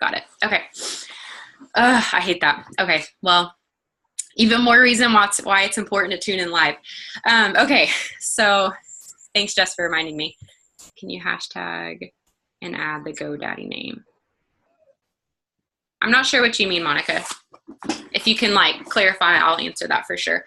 Got it. Okay. I hate that. Okay. Well, even more reason why it's important to tune in live. Okay. So thanks, Jess, for reminding me. Can you hashtag and add the GoDaddy name? I'm not sure what you mean, Monica. If you can like clarify, I'll answer that for sure.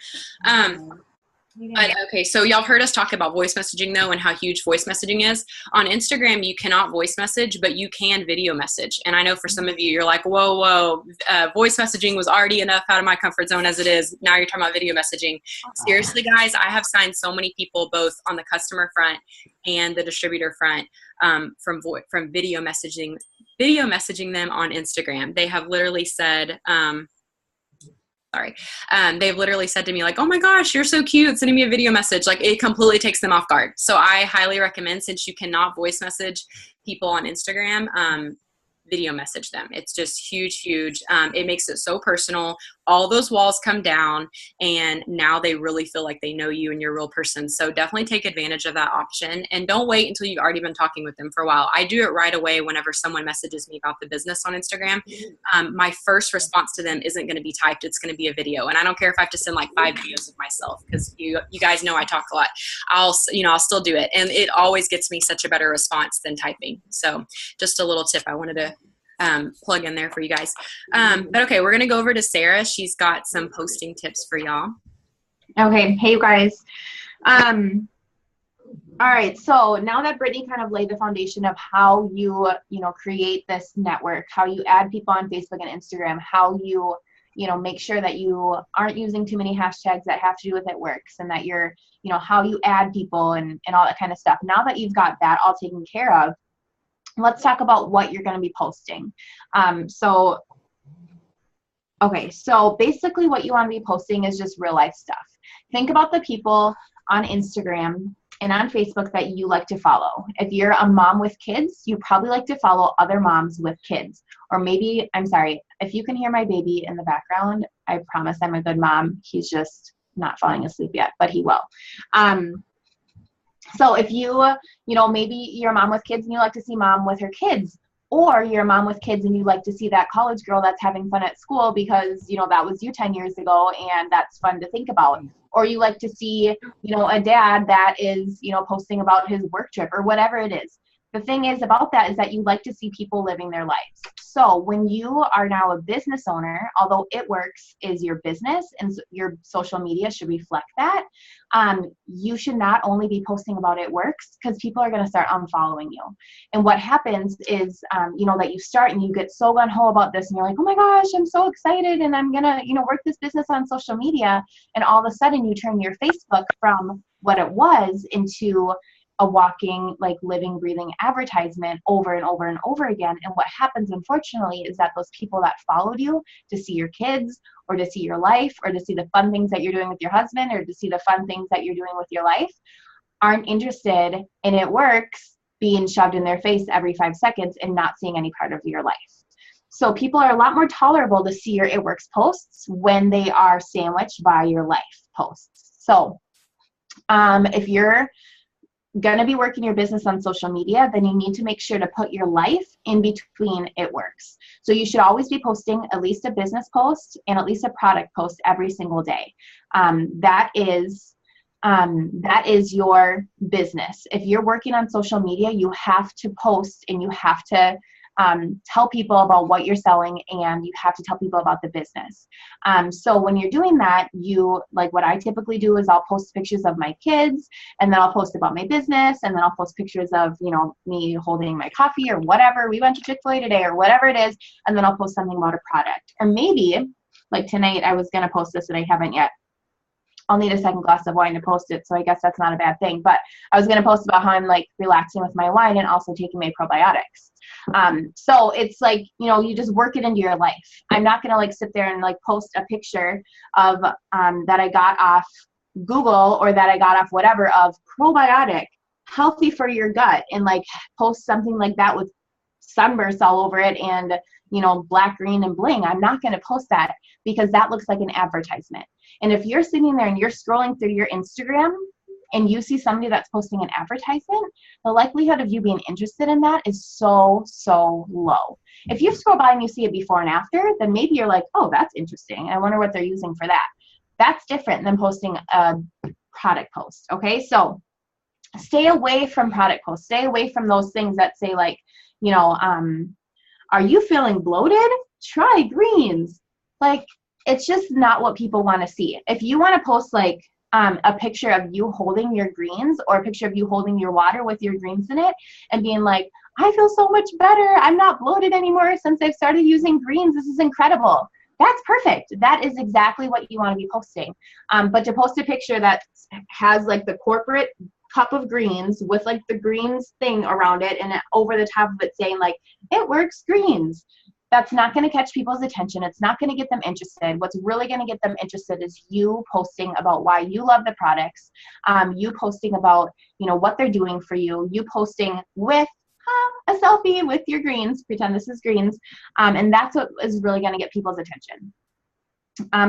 But okay, so y'all heard us talk about voice messaging though, and how huge voice messaging is. On Instagram, you cannot voice message, but you can video message. And I know for some of you, you're like, whoa, voice messaging was already enough out of my comfort zone as it is. Now you're talking about video messaging. Seriously, guys, I have signed so many people both on the customer front and the distributor front from video messaging them on Instagram. They have literally said, they've literally said to me like, oh my gosh, you're so cute, sending me a video message. Like, it completely takes them off guard. So I highly recommend, since you cannot voice message people on Instagram, video message them. It's just huge. It makes it so personal. All those walls come down, and now they really feel like they know you and you're a real person. So definitely take advantage of that option, and don't wait until you've already been talking with them for a while. I do it right away whenever someone messages me about the business on Instagram. My first response to them isn't going to be typed. It's going to be a video. And I don't care if I have to send like 5 videos of myself, because you guys know I talk a lot. I'll still do it. And it always gets me such a better response than typing. So just a little tip I wanted to plug in there for you guys. But okay, we're going to go over to Sarah. She's got some posting tips for y'all. Okay. Hey, you guys. All right. So now that Brittany kind of laid the foundation of how you create this network, how you add people on Facebook and Instagram, how you make sure that you aren't using too many hashtags that have to do with it works, and that you're, how you add people and all that kind of stuff. Now that you've got that all taken care of, let's talk about what you're going to be posting. So basically what you want to be posting is just real life stuff. Think about the people on Instagram and on Facebook that you like to follow. If you're a mom with kids, you probably like to follow other moms with kids. Or maybe, I'm sorry, if you can hear my baby in the background, I promise I'm a good mom. He's just not falling asleep yet, but he will. So if maybe you're a mom with kids and you like to see mom with her kids, or you're a mom with kids and you like to see that college girl that's having fun at school because, that was you 10 years ago and that's fun to think about. Or you like to see, a dad that is, posting about his work trip or whatever it is. The thing is about that is that you like to see people living their lives. So when you are now a business owner, although It Works is your business and your social media should reflect that, you should not only be posting about It Works, because people are going to start unfollowing you. And what happens is, that you start and you get so gung-ho about this and you're like, oh my gosh, I'm so excited and I'm going to, work this business on social media. And all of a sudden you turn your Facebook from what it was into a walking, like living, breathing advertisement over and over and over again. And what happens, unfortunately, is that those people that followed you to see your kids or to see your life or to see the fun things that you're doing with your husband or to see the fun things that you're doing with your life aren't interested in It Works being shoved in their face every 5 seconds and not seeing any part of your life. So people are a lot more tolerable to see your It Works posts when they are sandwiched by your life posts. So if you're going to be working your business on social media, then you need to make sure to put your life in between It Works. So you should always be posting at least a business post and at least a product post every single day. That is your business. If you're working on social media, you have to post and you have to tell people about what you're selling, and you have to tell people about the business. So when you're doing that, what I typically do is I'll post pictures of my kids, and then I'll post about my business, and then I'll post pictures of, me holding my coffee or whatever. We went to Chick-fil-A today or whatever it is. And then I'll post something about a product. Or maybe like tonight, I was going to post this and I haven't yet. I'll need a second glass of wine to post it, so I guess that's not a bad thing. But I was going to post about how I'm like relaxing with my wine and also taking my probiotics. So it's like, you just work it into your life. I'm not going to like sit there and like post a picture of that I got off Google or that I got off whatever of probiotic, healthy for your gut, and like post something like that with sunbursts all over it and, black, green, and bling. I'm not going to post that because that looks like an advertisement. And if you're sitting there and you're scrolling through your Instagram and you see somebody that's posting an advertisement, the likelihood of you being interested in that is so, so low. If you scroll by and you see a before and after, then maybe you're like, oh, that's interesting. I wonder what they're using for that. That's different than posting a product post, okay? So stay away from product posts. Stay away from those things that say like, you know, are you feeling bloated? Try greens. Like, it's just not what people want to see. If you want to post like a picture of you holding your greens or a picture of you holding your water with your greens in it and being like, I feel so much better. I'm not bloated anymore since I've started using greens. This is incredible. That's perfect. That is exactly what you want to be posting. But to post a picture that has like the corporate cup of greens with like the greens thing around it and over the top of it saying like, it works greens, that's not going to catch people's attention. It's not going to get them interested. What's really going to get them interested is you posting about why you love the products, you posting about, you know, what they're doing for you, you posting with a selfie with your greens, pretend this is greens, and that's what is really going to get people's attention.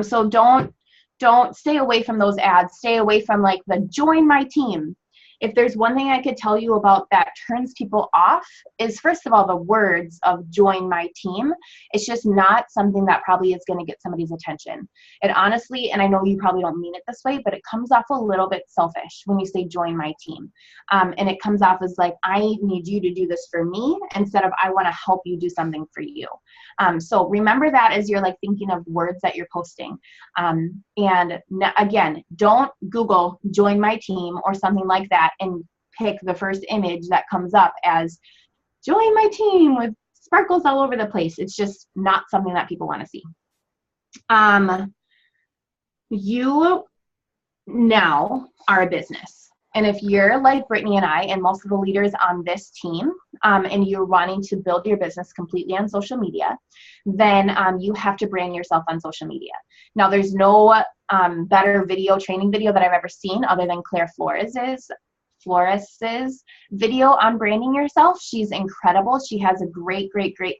So don't stay away from those ads. Stay away from like the join my team. If there's one thing I could tell you about that turns people off is, first of all, the words of join my team. It's just not something that probably is going to get somebody's attention. It honestly, and I know you probably don't mean it this way, but it comes off a little bit selfish when you say join my team. And it comes off as like, I need you to do this for me instead of I want to help you do something for you. So remember that as you're like thinking of words that you're posting. And again, don't Google join my team or something like that and pick the first image that comes up as join my team with sparkles all over the place. It's just not something that people want to see. You now are a business. And if you're like Brittani and I and most of the leaders on this team, and you're wanting to build your business completely on social media, then you have to brand yourself on social media. Now, there's no better training video that I've ever seen other than Claire Flores's video on branding yourself. She's incredible. She has a great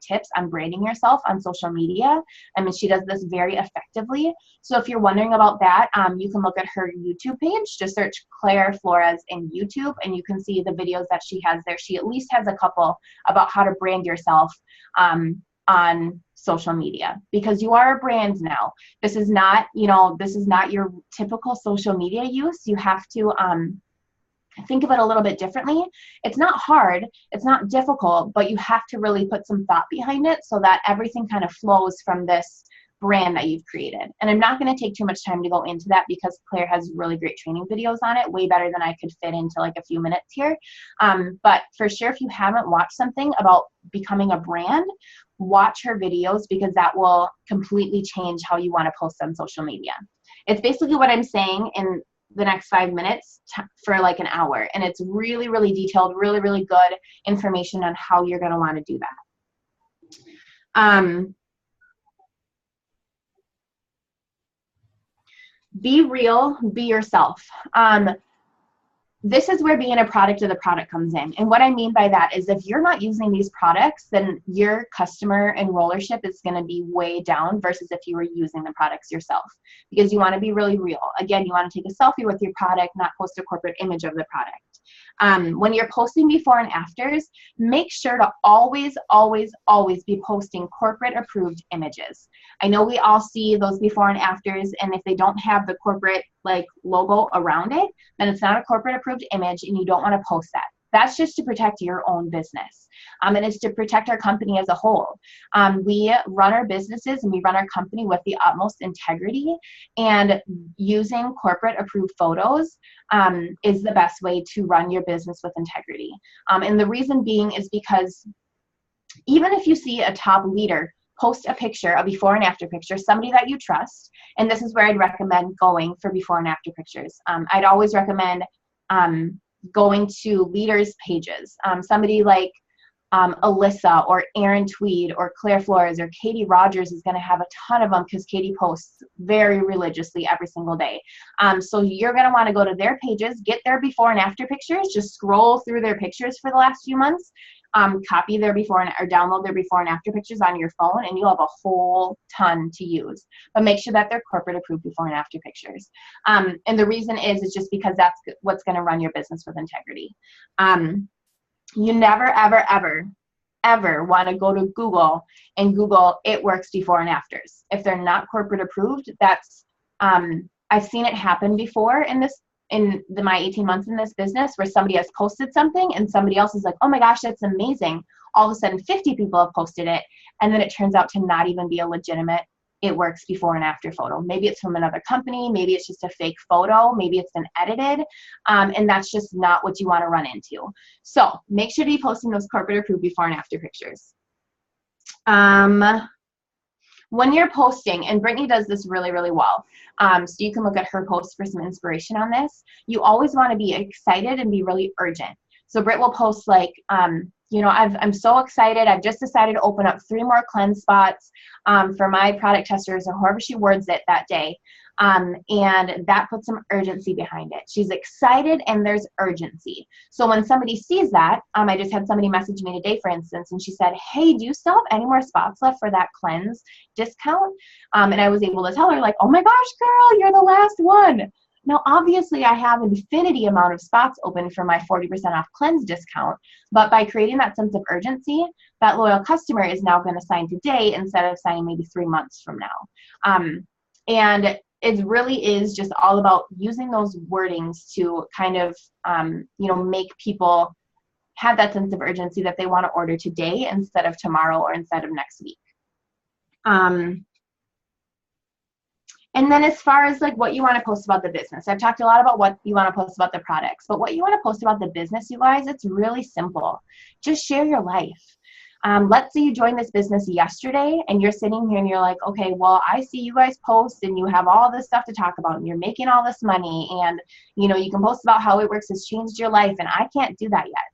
tips on branding yourself on social media. I mean, she does this very effectively. So if you're wondering about that, you can look at her YouTube page. Just search Claire Flores in YouTube and you can see the videos that she has there. She at least has a couple about how to brand yourself on social media, because you are a brand now. This is not, this is not your typical social media use. You have to think of it a little bit differently. It's not hard, it's not difficult, but you have to really put some thought behind it so that everything kind of flows from this brand that you've created. And I'm not going to take too much time to go into that because Claire has really great training videos on it, way better than I could fit into like a few minutes here. But for sure, if you haven't watched something about becoming a brand, watch her videos, because that will completely change how you want to post on social media. It's basically what I'm saying in the next 5 minutes for like an hour. And it's really detailed, really good information on how you're going to want to do that. Be real, be yourself. This is where being a product of the product comes in. And what I mean by that is if you're not using these products, then your customer enrollership is going to be way down versus if you were using the products yourself, because you want to be really real. Again, you want to take a selfie with your product, not post a corporate image of the product. When you're posting before and afters, make sure to always be posting corporate approved images. I know we all see those before and afters, and if they don't have the corporate like logo around it, then it's not a corporate approved image and you don't want to post that. That's just to protect your own business. And it's to protect our company as a whole. We run our businesses and we run our company with the utmost integrity, and using corporate approved photos is the best way to run your business with integrity. And the reason being is because even if you see a top leader post a picture, a before and after picture, somebody that you trust, and this is where I'd recommend going for before and after pictures. I'd always recommend going to leaders' pages. Somebody like Alyssa or Erin Tweed or Claire Flores or Katie Rogers is going to have a ton of them, because Katie posts very religiously every single day. So you're going to want to go to their pages, get their before and after pictures, just scroll through their pictures for the last few months, copy their before and, or download their before and after pictures on your phone, and you'll have a whole ton to use. But make sure that they're corporate approved before and after pictures. And the reason is just because that's what's going to run your business with integrity. You never, ever, ever want to go to Google and Google "it works before and afters." If they're not corporate approved, that's I've seen it happen before in my 18 months in this business, where somebody has posted something and somebody else is like, "Oh my gosh, that's amazing." All of a sudden 50 people have posted it, and then it turns out to not even be a legitimate "it works before and after" photo. Maybe it's from another company, maybe it's just a fake photo, maybe it's been edited, and that's just not what you want to run into. So make sure to be posting those corporate approved before and after pictures. When you're posting, and Brittany does this really, really well, so you can look at her posts for some inspiration on this, you always want to be excited and be really urgent. So Britt will post like, you know, I'm so excited. I've just decided to open up 3 more cleanse spots for my product testers, or however she words it that day. And that puts some urgency behind it. She's excited and there's urgency. So when somebody sees that, I just had somebody message me today, for instance, and she said, "Hey, do you still have any more spots left for that cleanse discount?" And I was able to tell her, like, "Oh my gosh, girl, you're the last one." Now, obviously, I have an infinity amount of spots open for my 40% off cleanse discount, but by creating that sense of urgency, that loyal customer is now going to sign today instead of signing maybe 3 months from now. And it really is just all about using those wordings to kind of, you know, make people have that sense of urgency that they want to order today instead of tomorrow or instead of next week. And then as far as like what you want to post about the business, I've talked a lot about what you want to post about the products, but what you want to post about the business, you guys, it's really simple. Just share your life. Let's say you joined this business yesterday and you're sitting here and you're like, "Okay, well, I see you guys post and you have all this stuff to talk about and you're making all this money, and you know, you can post about how It Works has changed your life, and I can't do that yet."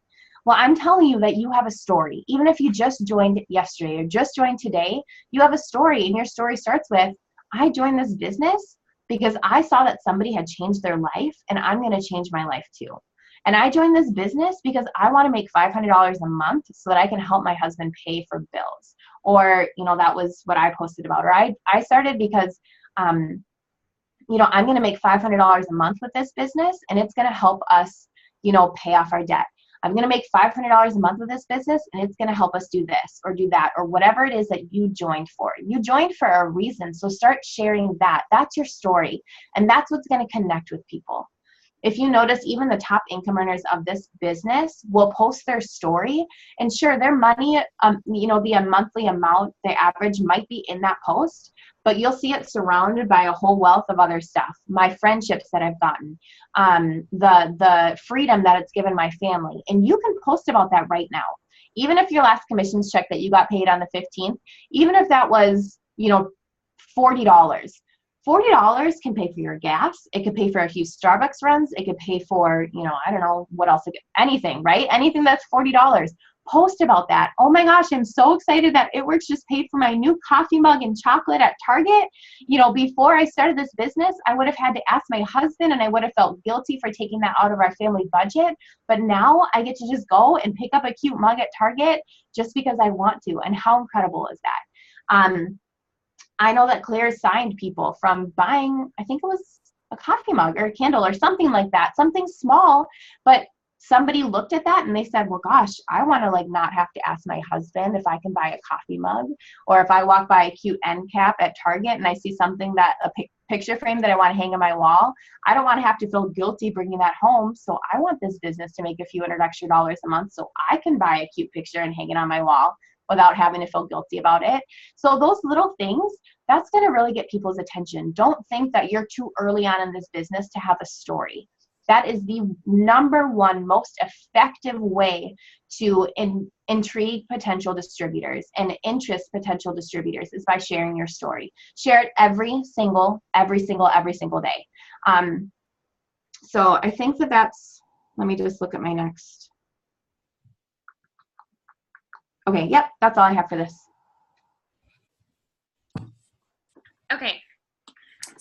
Well, I'm telling you that you have a story. Even if you just joined yesterday or just joined today, you have a story, and your story starts with, "I joined this business because I saw that somebody had changed their life, and I'm going to change my life too. And I joined this business because I want to make $500 a month so that I can help my husband pay for bills." Or, you know, that was what I posted about. Or I started because, you know, I'm going to make $500 a month with this business, and it's going to help us, you know, pay off our debt. I'm going to make $500 a month with this business, and it's going to help us do this or do that, or whatever it is that you joined for. You joined for a reason, so start sharing that. That's your story, and that's what's going to connect with people. If you notice, even the top income earners of this business will post their story, and sure, their money, you know, the monthly amount, the average might be in that post, but you'll see it surrounded by a whole wealth of other stuff. My friendships that I've gotten, the freedom that it's given my family. And you can post about that right now. Even if your last commissions check that you got paid on the 15th, even if that was, you know, $40, $40 can pay for your gas. It could pay for a few Starbucks runs. It could pay for, you know, I don't know what else, anything, right? Anything that's $40. Post about that. "Oh my gosh, I'm so excited that It Works just paid for my new coffee mug and chocolate at Target. You know, before I started this business, I would have had to ask my husband, and I would have felt guilty for taking that out of our family budget. But now I get to just go and pick up a cute mug at Target just because I want to." And how incredible is that? I know that Claire signed people from buying, I think it was a coffee mug or a candle or something like that, something small, but somebody looked at that and they said, "Well, gosh, I want to like not have to ask my husband if I can buy a coffee mug, or if I walk by a cute end cap at Target and I see something that a picture frame that I want to hang on my wall, I don't want to have to feel guilty bringing that home. So I want this business to make a few $100 extra a month so I can buy a cute picture and hang it on my wall without having to feel guilty about it." So those little things, that's going to really get people's attention. Don't think that you're too early on in this business to have a story. That is the #1 most effective way to intrigue potential distributors and interest potential distributors is by sharing your story. Share it every single day. So I think that's, let me just look at my next. Okay, yep, that's all I have for this. Okay.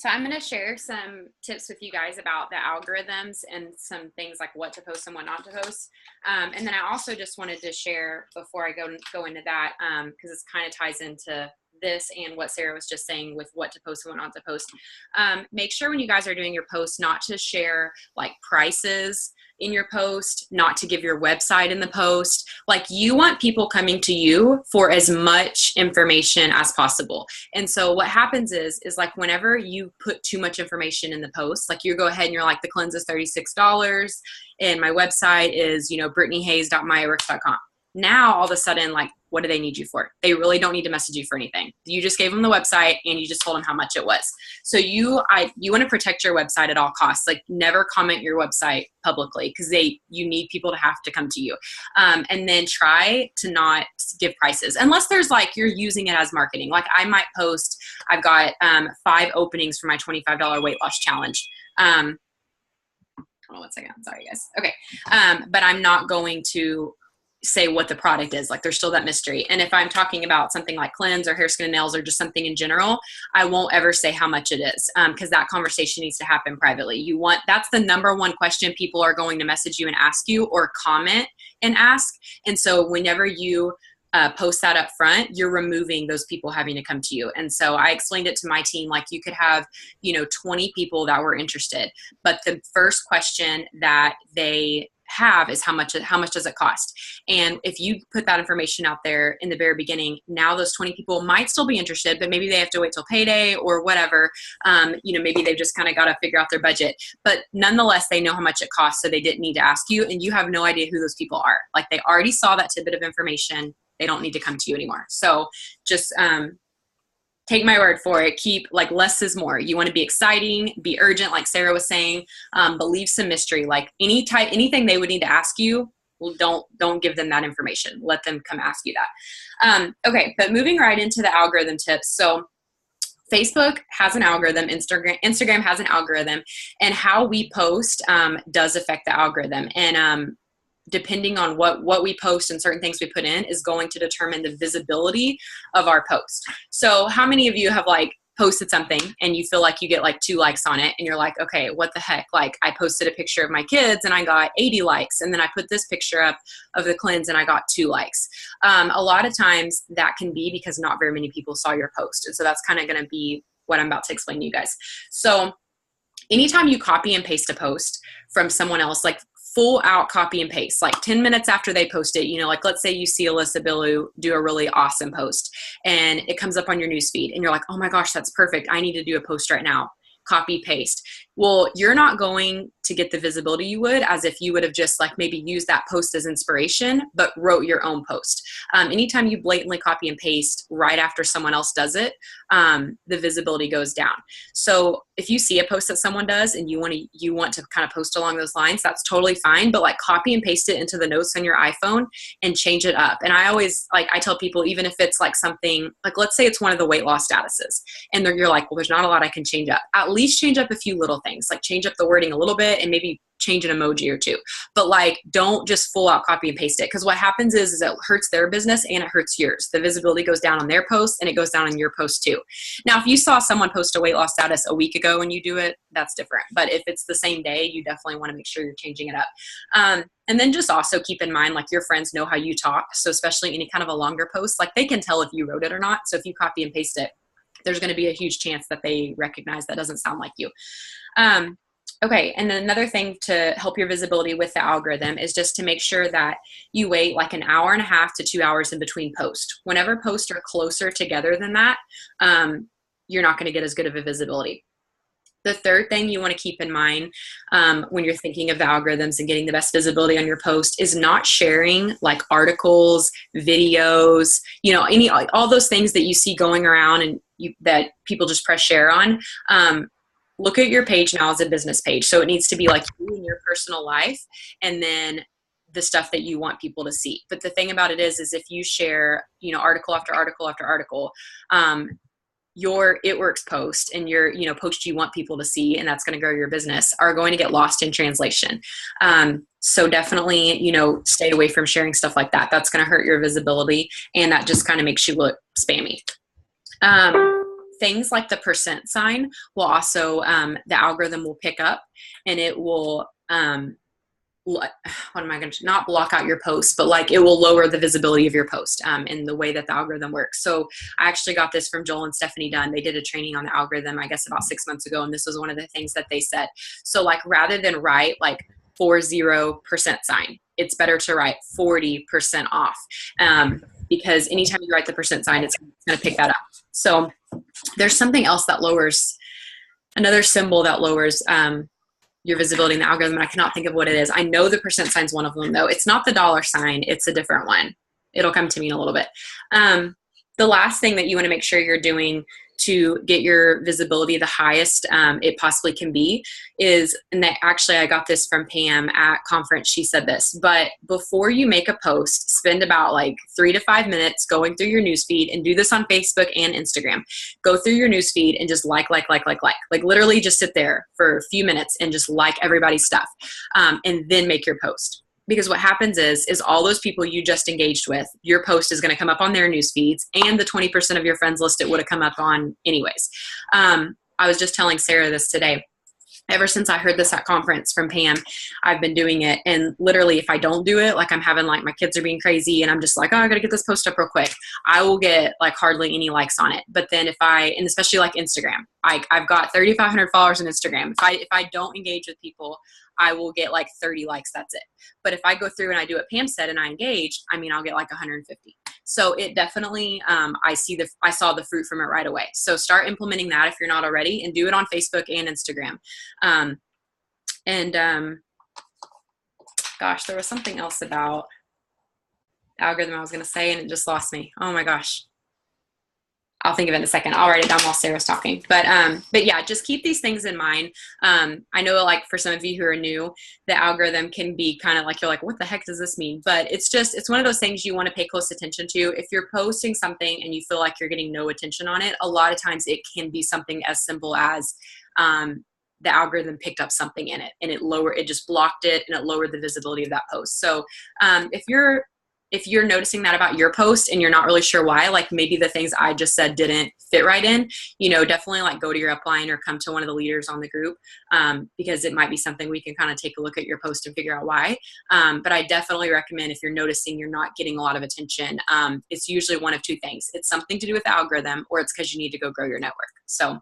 So I'm going to share some tips with you guys about the algorithms and some things like what to post and what not to post. And then I also just wanted to share before I go into that, because it kind of ties into this and what Sarah was just saying with what to post and what not to post. Make sure when you guys are doing your posts not to share like prices in your post, not to give your website in the post. Like, you want people coming to you for as much information as possible. And so what happens is like whenever you put too much information in the post, like you go ahead and you're like, the cleanse is $36 and my website is, brittanyhayes.myworks.com. Now, all of a sudden, like, what do they need you for? They really don't need to message you for anything. You just gave them the website and you just told them how much it was. So you want to protect your website at all costs. Like, never comment your website publicly, because you need people to have to come to you. And then try to not give prices unless there's like, you're using it as marketing. Like, I might post, I've got 5 openings for my $25 weight loss challenge. Hold on one second. Sorry, guys. Okay. But I'm not going to say what the product is. Like, there's still that mystery. And if I'm talking about something like cleanse or hair, skin, and nails, or just something in general, I won't ever say how much it is, because that conversation needs to happen privately. That's the number one question people are going to message you and ask you, or comment and ask. And so whenever you post that up front, you're removing those people having to come to you. And so I explained it to my team, like, you could have, 20 people that were interested, but the first question that they have is how much does it cost? And if you put that information out there in the very beginning, now those 20 people might still be interested, but maybe they have to wait till payday or whatever. Maybe they've just kind of got to figure out their budget, but nonetheless, they know how much it costs. So they didn't need to ask you, and you have no idea who those people are. Like, they already saw that tidbit of information. They don't need to come to you anymore. So just, take my word for it. Keep, like, less is more. You want to be exciting, be urgent, like Sarah was saying, but leave some mystery. Like, anything they would need to ask you, well, don't give them that information. Let them come ask you that. Okay, but moving right into the algorithm tips. So Facebook has an algorithm, Instagram has an algorithm, and how we post does affect the algorithm. And depending on what we post and certain things we put in is going to determine the visibility of our post. So how many of you have like posted something and you feel like you get like 2 likes on it and you're like, okay, what the heck? Like, I posted a picture of my kids and I got 80 likes. And then I put this picture up of the cleanse and I got 2 likes. A lot of times that can be because not very many people saw your post. And so that's kind of going to be what I'm about to explain to you guys. So anytime you copy and paste a post from someone else, like full out copy and paste, like 10 minutes after they post it, like, let's say you see Alyssa Billu do a really awesome post and it comes up on your newsfeed and you're like, oh my gosh, that's perfect. I need to do a post right now. Copy, paste. Well, you're not going to get the visibility you would as if you would have just like maybe used that post as inspiration, but wrote your own post. Anytime you blatantly copy and paste right after someone else does it, the visibility goes down. So if you see a post that someone does and you want to kind of post along those lines, that's totally fine. But like, copy and paste it into the notes on your iPhone and change it up. And I always I tell people, even if it's like something like, let's say it's one of the weight loss statuses and you're like, well, there's not a lot I can change up. At least change up a few little things, like change up the wording a little bit and maybe change an emoji or 2, but like, don't just full out copy and paste it. Because what happens is it hurts their business and it hurts yours. The visibility goes down on their post and it goes down on your post too. Now, if you saw someone post a weight loss status a week ago and you do it, that's different. But if it's the same day, you definitely want to make sure you're changing it up. And then just also keep in mind, like, your friends know how you talk. So especially any kind of a longer post, like, they can tell if you wrote it or not. So if you copy and paste it, there's going to be a huge chance that they recognize that doesn't sound like you. Okay, and then another thing to help your visibility with the algorithm is just to make sure that you wait like an hour and a half to 2 hours in between posts. Whenever posts are closer together than that, you're not going to get as good of a visibility. The third thing you want to keep in mind when you're thinking of the algorithms and getting the best visibility on your post is not sharing like articles, videos, all those things that you see going around and that people just press share on. Look at your page now as a business page. So it needs to be like you and your personal life, and then the stuff that you want people to see. But the thing about it is if you share, article after article after article, your It Works post and your, post you want people to see, and that's going to grow your business, are going to get lost in translation. So definitely, stay away from sharing stuff like that. That's going to hurt your visibility, and that just kind of makes you look spammy. things like the percent sign will also, the algorithm will pick up, and it will, what am I going to, not block out your post, but like it will lower the visibility of your post, in the way that the algorithm works. So I actually got this from Joel and Stephanie Dunn. They did a training on the algorithm, I guess about 6 months ago. And this was one of the things that they said. So like, rather than write like 40% sign, it's better to write 40% off. Because anytime you write the percent sign, it's going to pick that up. So there's something else that lowers, another symbol that lowers, your visibility in the algorithm. I cannot think of what it is. I know the percent sign is one of them though. It's not the dollar sign. It's a different one. It'll come to me in a little bit. The last thing that you want to make sure you're doing to get your visibility the highest it possibly can be is, and that actually I got this from Pam at conference, she said this, but before you make a post, spend about like 3 to 5 minutes going through your newsfeed, and do this on Facebook and Instagram. Go through your newsfeed and just like literally just sit there for a few minutes and just like everybody's stuff, and then make your post. Because what happens is all those people you just engaged with, your post is going to come up on their news feeds, and the 20% of your friends list it would have come up on anyways. I was just telling Sarah this today. Ever since I heard this at conference from Pam, I've been doing it. And literally, if I don't do it, like I'm having like my kids are being crazy and I'm just like, oh, I got to get this post up real quick, I will get like hardly any likes on it. But then and especially like Instagram, I've got 3,500 followers on Instagram. If I don't engage with people, I will get like 30 likes. That's it. But if I go through and I do what Pam said and I engage, I mean, I'll get like 150. So it definitely, I saw the fruit from it right away. So start implementing that if you're not already, and do it on Facebook and Instagram. Gosh, there was something else about algorithm I was going to say, and it just lost me. Oh my gosh. I'll think of it in a second. I'll write it down while Sarah's talking. But yeah, just keep these things in mind. I know like for some of you who are new, the algorithm can be kind of like, you're like, what the heck does this mean? But it's one of those things you want to pay close attention to. If you're posting something and you feel like you're getting no attention on it, a lot of times it can be something as simple as, the algorithm picked up something in it and it just blocked it, and it lowered the visibility of that post. So, if you're noticing that about your post and you're not really sure why, like maybe the things I just said didn't fit right in, definitely like go to your upline or come to one of the leaders on the group, because it might be something we can kind of take a look at your post and figure out why. But I definitely recommend, if you're noticing you're not getting a lot of attention, it's usually one of two things. It's something to do with the algorithm, or it's because you need to go grow your network. So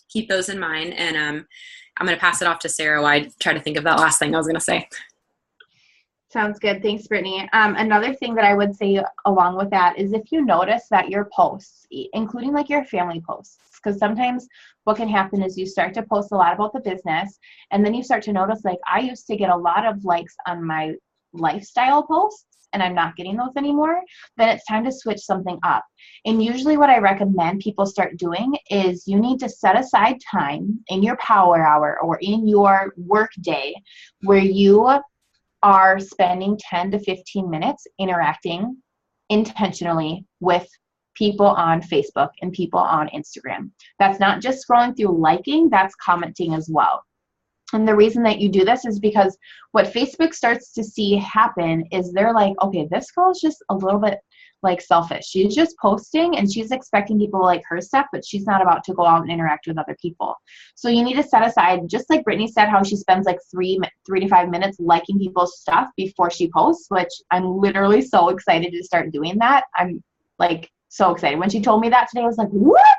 keep those in mind. And I'm going to pass it off to Sarah while I try to think of that last thing I was going to say. Sounds good. Thanks, Brittany. Another thing that I would say along with that is, if you notice that your posts, including like your family posts, because sometimes what can happen is you start to post a lot about the business, and then you start to notice, like, I used to get a lot of likes on my lifestyle posts and I'm not getting those anymore, then it's time to switch something up. And usually what I recommend people start doing is, you need to set aside time in your power hour or in your work day where you are spending 10 to 15 minutes interacting intentionally with people on Facebook and people on Instagram. That's not just scrolling through liking, that's commenting as well. And the reason that you do this is because what Facebook starts to see happen is they're like, okay, this girl is just a little bit like selfish. She's just posting and she's expecting people to like her stuff, but she's not about to go out and interact with other people. So you need to set aside, just like Brittany said, how she spends like 3 to 5 minutes liking people's stuff before she posts, which I'm literally so excited to start doing that. I'm like so excited. When she told me that today, I was like, what?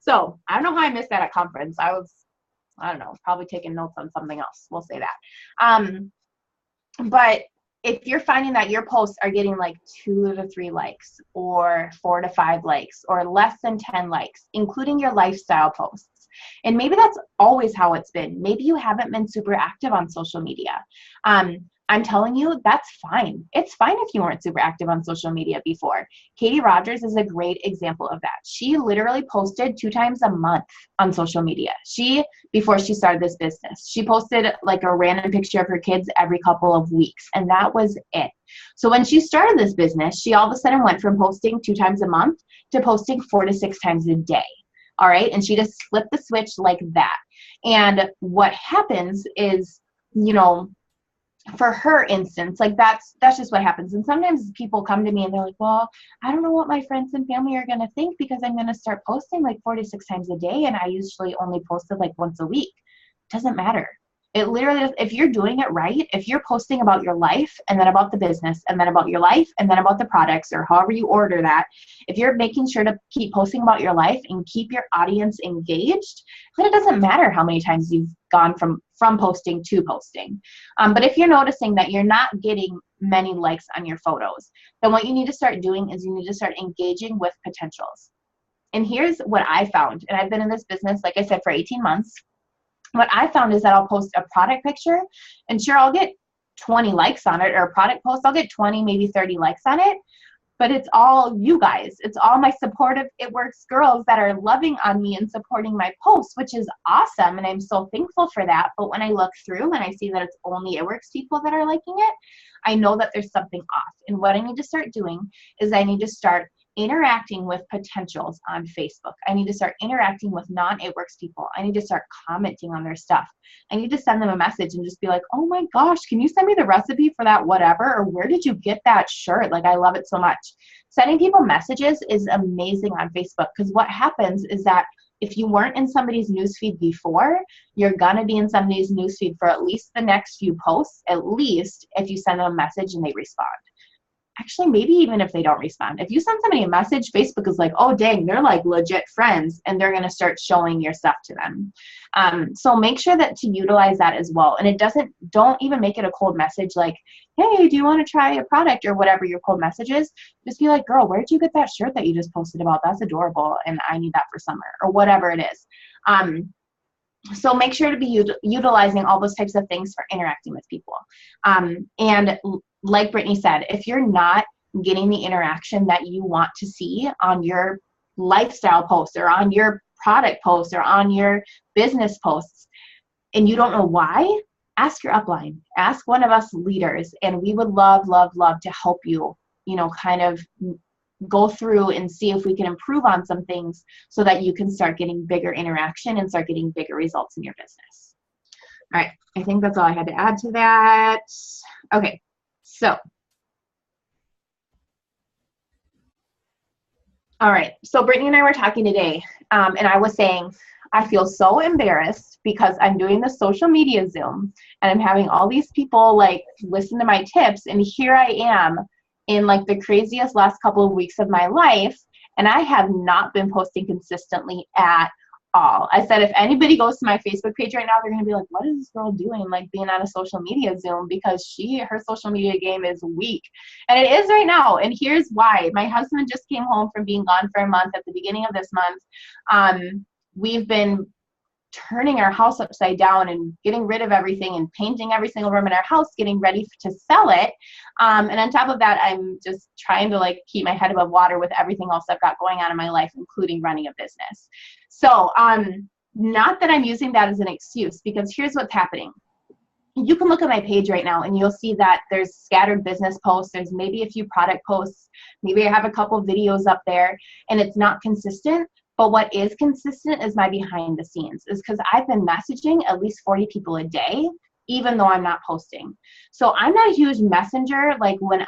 So I don't know how I missed that at conference. I don't know, probably taking notes on something else. We'll say that. But if you're finding that your posts are getting like 2 to 3 likes or 4 to 5 likes or less than 10 likes, including your lifestyle posts, and maybe that's always how it's been. Maybe you haven't been super active on social media. I'm telling you, that's fine. It's fine if you weren't super active on social media before. Katie Rogers is a great example of that. She literally posted 2 times a month on social media. Before she started this business, she posted like a random picture of her kids every couple of weeks, and that was it. So when she started this business, she all of a sudden went from posting 2 times a month to posting 4 to 6 times a day. All right. And she just flipped the switch like that. And what happens is, for her instance, like that's just what happens. And sometimes people come to me and they're like, well, I don't know what my friends and family are going to think because I'm going to start posting like 46 times a day. And I usually only posted like once a week. Doesn't matter. It literally, if you're doing it right, if you're posting about your life and then about the business and then about your life and then about the products or however you order that, if you're making sure to keep posting about your life and keep your audience engaged, then it doesn't matter how many times you've gone from posting to posting. But if you're noticing that you're not getting many likes on your photos, then what you need to start doing is you need to start engaging with potentials. And here's what I found, and I've been in this business, like I said, for 18 months. What I found is that I'll post a product picture and sure, I'll get 20 likes on it, or a product post, I'll get 20, maybe 30 likes on it, but it's all you guys. It's all my supportive It Works girls that are loving on me and supporting my posts, which is awesome. And I'm so thankful for that. But when I look through and I see that it's only It Works people that are liking it, I know that there's something off. And what I need to start doing is I need to start interacting with potentials on Facebook. I need to start interacting with non-It Works people. I need to start commenting on their stuff. I need to send them a message and just be like, oh my gosh, can you send me the recipe for that whatever? Or where did you get that shirt? Like, I love it so much. Sending people messages is amazing on Facebook, because what happens is that if you weren't in somebody's newsfeed before, you're going to be in somebody's newsfeed for at least the next few posts, at least if you send them a message and they respond. Actually, maybe even if they don't respond. If you send somebody a message, Facebook is like, oh, dang, they're like legit friends, and they're going to start showing your stuff to them. So make sure that to utilize that as well. And don't even make it a cold message like, hey, do you want to try a product or whatever your cold message is? Just be like, girl, where did you get that shirt that you just posted about? That's adorable, and I need that for summer, or whatever it is. So make sure to be utilizing all those types of things for interacting with people. And like Brittany said, if you're not getting the interaction that you want to see on your lifestyle posts or on your product posts or on your business posts, and you don't know why, ask your upline, ask one of us leaders, and we would love, love, love to help you, kind of go through and see if we can improve on some things so that you can start getting bigger interaction and start getting bigger results in your business. All right, I think that's all I had to add to that. Okay, so. All right, so Brittany and I were talking today, and I was saying, I feel so embarrassed because I'm doing the social media Zoom, and I'm having all these people like listen to my tips, and here I am in like the craziest last couple of weeks of my life, and I have not been posting consistently at all. I said, if anybody goes to my Facebook page right now, they're gonna be like, what is this girl doing, like being on a social media Zoom, because her social media game is weak. And it is right now, and here's why. My husband just came home from being gone for a month at the beginning of this month. We've been turning our house upside down and getting rid of everything and painting every single room in our house, getting ready to sell it. And on top of that, I'm just trying to like keep my head above water with everything else I've got going on in my life, including running a business. So not that I'm using that as an excuse, because here's what's happening. You can look at my page right now and you'll see that there's scattered business posts. There's maybe a few product posts. Maybe I have a couple videos up there, and it's not consistent. But what is consistent is my behind the scenes, is because I've been messaging at least 40 people a day, even though I'm not posting. So I'm not a huge messenger. Like when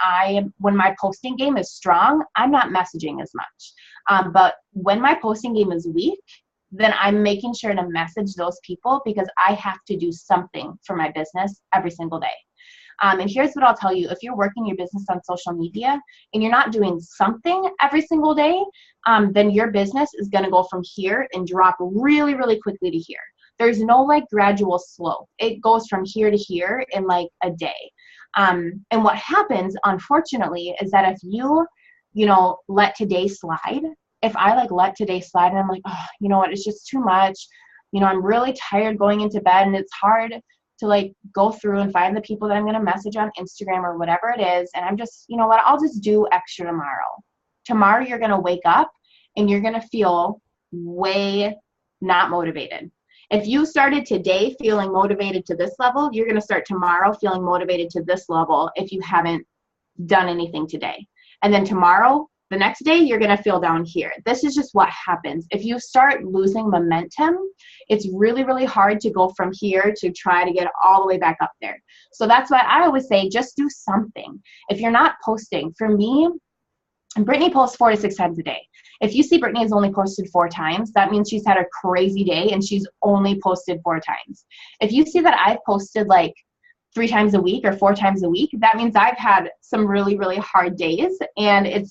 my posting game is strong, I'm not messaging as much. But when my posting game is weak, then I'm making sure to message those people, because I have to do something for my business every single day. And here's what I'll tell you. If you're working your business on social media and you're not doing something every single day, then your business is going to go from here and drop really, really quickly to here. There's no like gradual slope. It goes from here to here in like a day. And what happens, unfortunately, is that if you let today slide, if I like let today slide and I'm like, oh, you know what, it's just too much. I'm really tired going into bed, and it's hard to like go through and find the people that I'm going to message on Instagram or whatever it is. And I'm just, I'll just do extra tomorrow. Tomorrow you're going to wake up and you're going to feel way not motivated. If you started today feeling motivated to this level, you're going to start tomorrow feeling motivated to this level if you haven't done anything today. And then tomorrow The next day, you're going to feel down here. This is just what happens. If you start losing momentum, it's really, really hard to go from here to try to get all the way back up there. So that's why I always say, just do something. If you're not posting, for me, Brittany posts 4 to 6 times a day. If you see Brittany has only posted 4 times, that means she's had a crazy day and she's only posted 4 times. If you see that I've posted like 3 times a week or 4 times a week, that means I've had some really, really hard days, and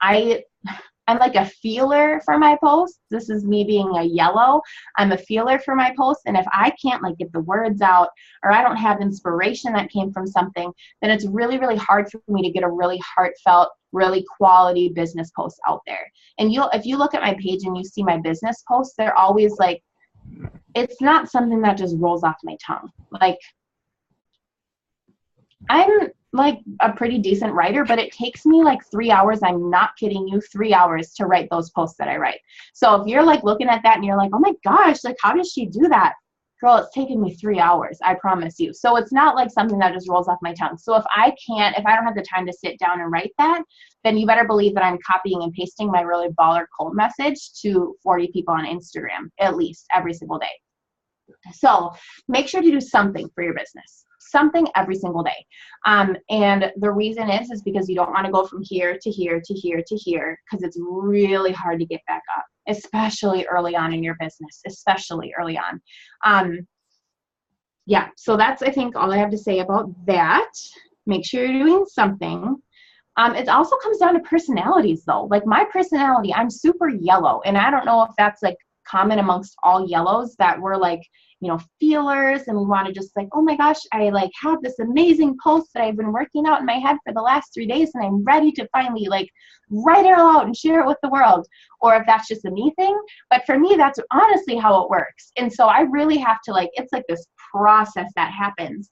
I'm like a feeler for my posts. This is me being a yellow. I'm a feeler for my posts. And if I can't like get the words out, or I don't have inspiration that came from something, then it's really, really hard for me to get a really heartfelt, really quality business post out there. And if you look at my page and you see my business posts, they're always like, it's not something that just rolls off my tongue. Like, I'm like a pretty decent writer, but it takes me like 3 hours. I'm not kidding you, 3 hours to write those posts that I write. So if you're like looking at that and you're like, oh my gosh, like how does she do that? Girl, it's taken me 3 hours, I promise you. So it's not like something that just rolls off my tongue. So if I don't have the time to sit down and write that, then you better believe that I'm copying and pasting my really baller cold message to 40 people on Instagram, at least every single day. So make sure to do something for your business, something every single day. And the reason is because you don't want to go from here to here to here to here, because it's really hard to get back up, especially early on in your business, especially early on. Yeah, so that's, I think, all I have to say about that. Make sure you're doing something. It also comes down to personalities, though. Like my personality, I'm super yellow, and I don't know if that's like common amongst all yellows, that we're like, you know, feelers, and we want to just like, oh my gosh, I like have this amazing post that I've been working out in my head for the last 3 days, and I'm ready to finally like write it all out and share it with the world. Or if that's just a me thing, but for me, that's honestly how it works. And so I really have to like, it's like this process that happens.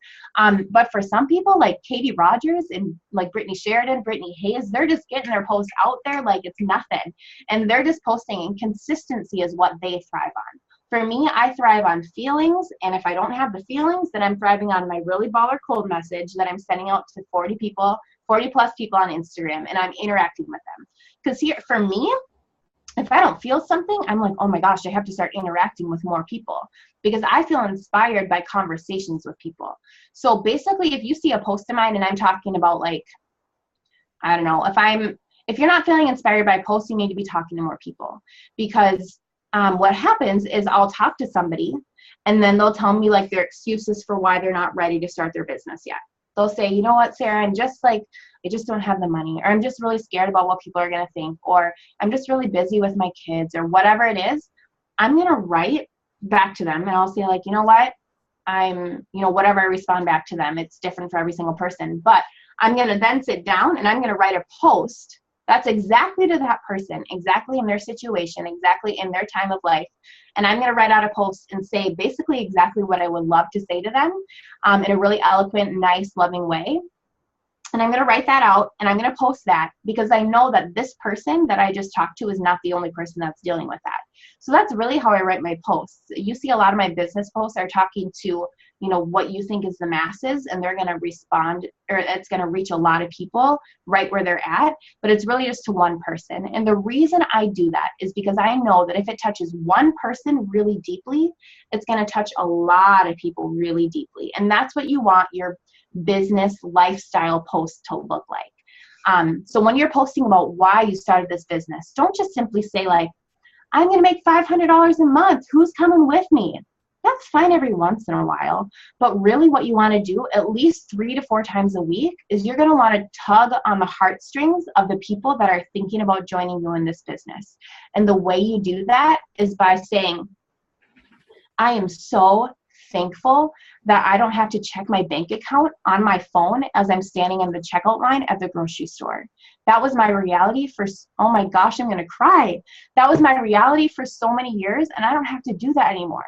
But for some people like Katie Rogers and like Brittany Sheridan, Brittany Hayes, they're just getting their posts out there like it's nothing. And they're just posting, and consistency is what they thrive on. For me, I thrive on feelings, and if I don't have the feelings, then I'm thriving on my really baller cold message that I'm sending out to 40 plus people on Instagram, and I'm interacting with them. Because here, for me, if I don't feel something, I'm like, oh my gosh, I have to start interacting with more people, because I feel inspired by conversations with people. So basically, if you see a post of mine and I'm talking about like, I don't know, if you're not feeling inspired by posts, you need to be talking to more people, because what happens is I'll talk to somebody and then they'll tell me like their excuses for why they're not ready to start their business yet. They'll say, you know what, Sarah, I just don't have the money, or I'm just really scared about what people are going to think, or I'm just really busy with my kids, or whatever it is. I'm going to write back to them and I'll say like, you know what, whatever I respond back to them, it's different for every single person, but I'm going to then sit down and I'm going to write a post that's exactly to that person, exactly in their situation, exactly in their time of life. And I'm going to write out a post and say basically exactly what I would love to say to them in a really eloquent, nice, loving way. And I'm going to write that out and I'm going to post that, because I know that this person that I just talked to is not the only person that's dealing with that. So that's really how I write my posts. You see a lot of my business posts are talking to, what you think is the masses, and they're going to respond, or it's going to reach a lot of people right where they're at, but it's really just to one person. And the reason I do that is because I know that if it touches one person really deeply, it's going to touch a lot of people really deeply. And that's what you want your business lifestyle post to look like. So when you're posting about why you started this business, don't just simply say like, I'm going to make $500 a month. Who's coming with me? That's fine every once in a while. But really what you want to do at least 3 to 4 times a week is you're going to want to tug on the heartstrings of the people that are thinking about joining you in this business. And the way you do that is by saying, I am so thankful that I don't have to check my bank account on my phone as I'm standing in the checkout line at the grocery store. That was my reality for, oh my gosh, I'm going to cry. That was my reality for so many years, and I don't have to do that anymore.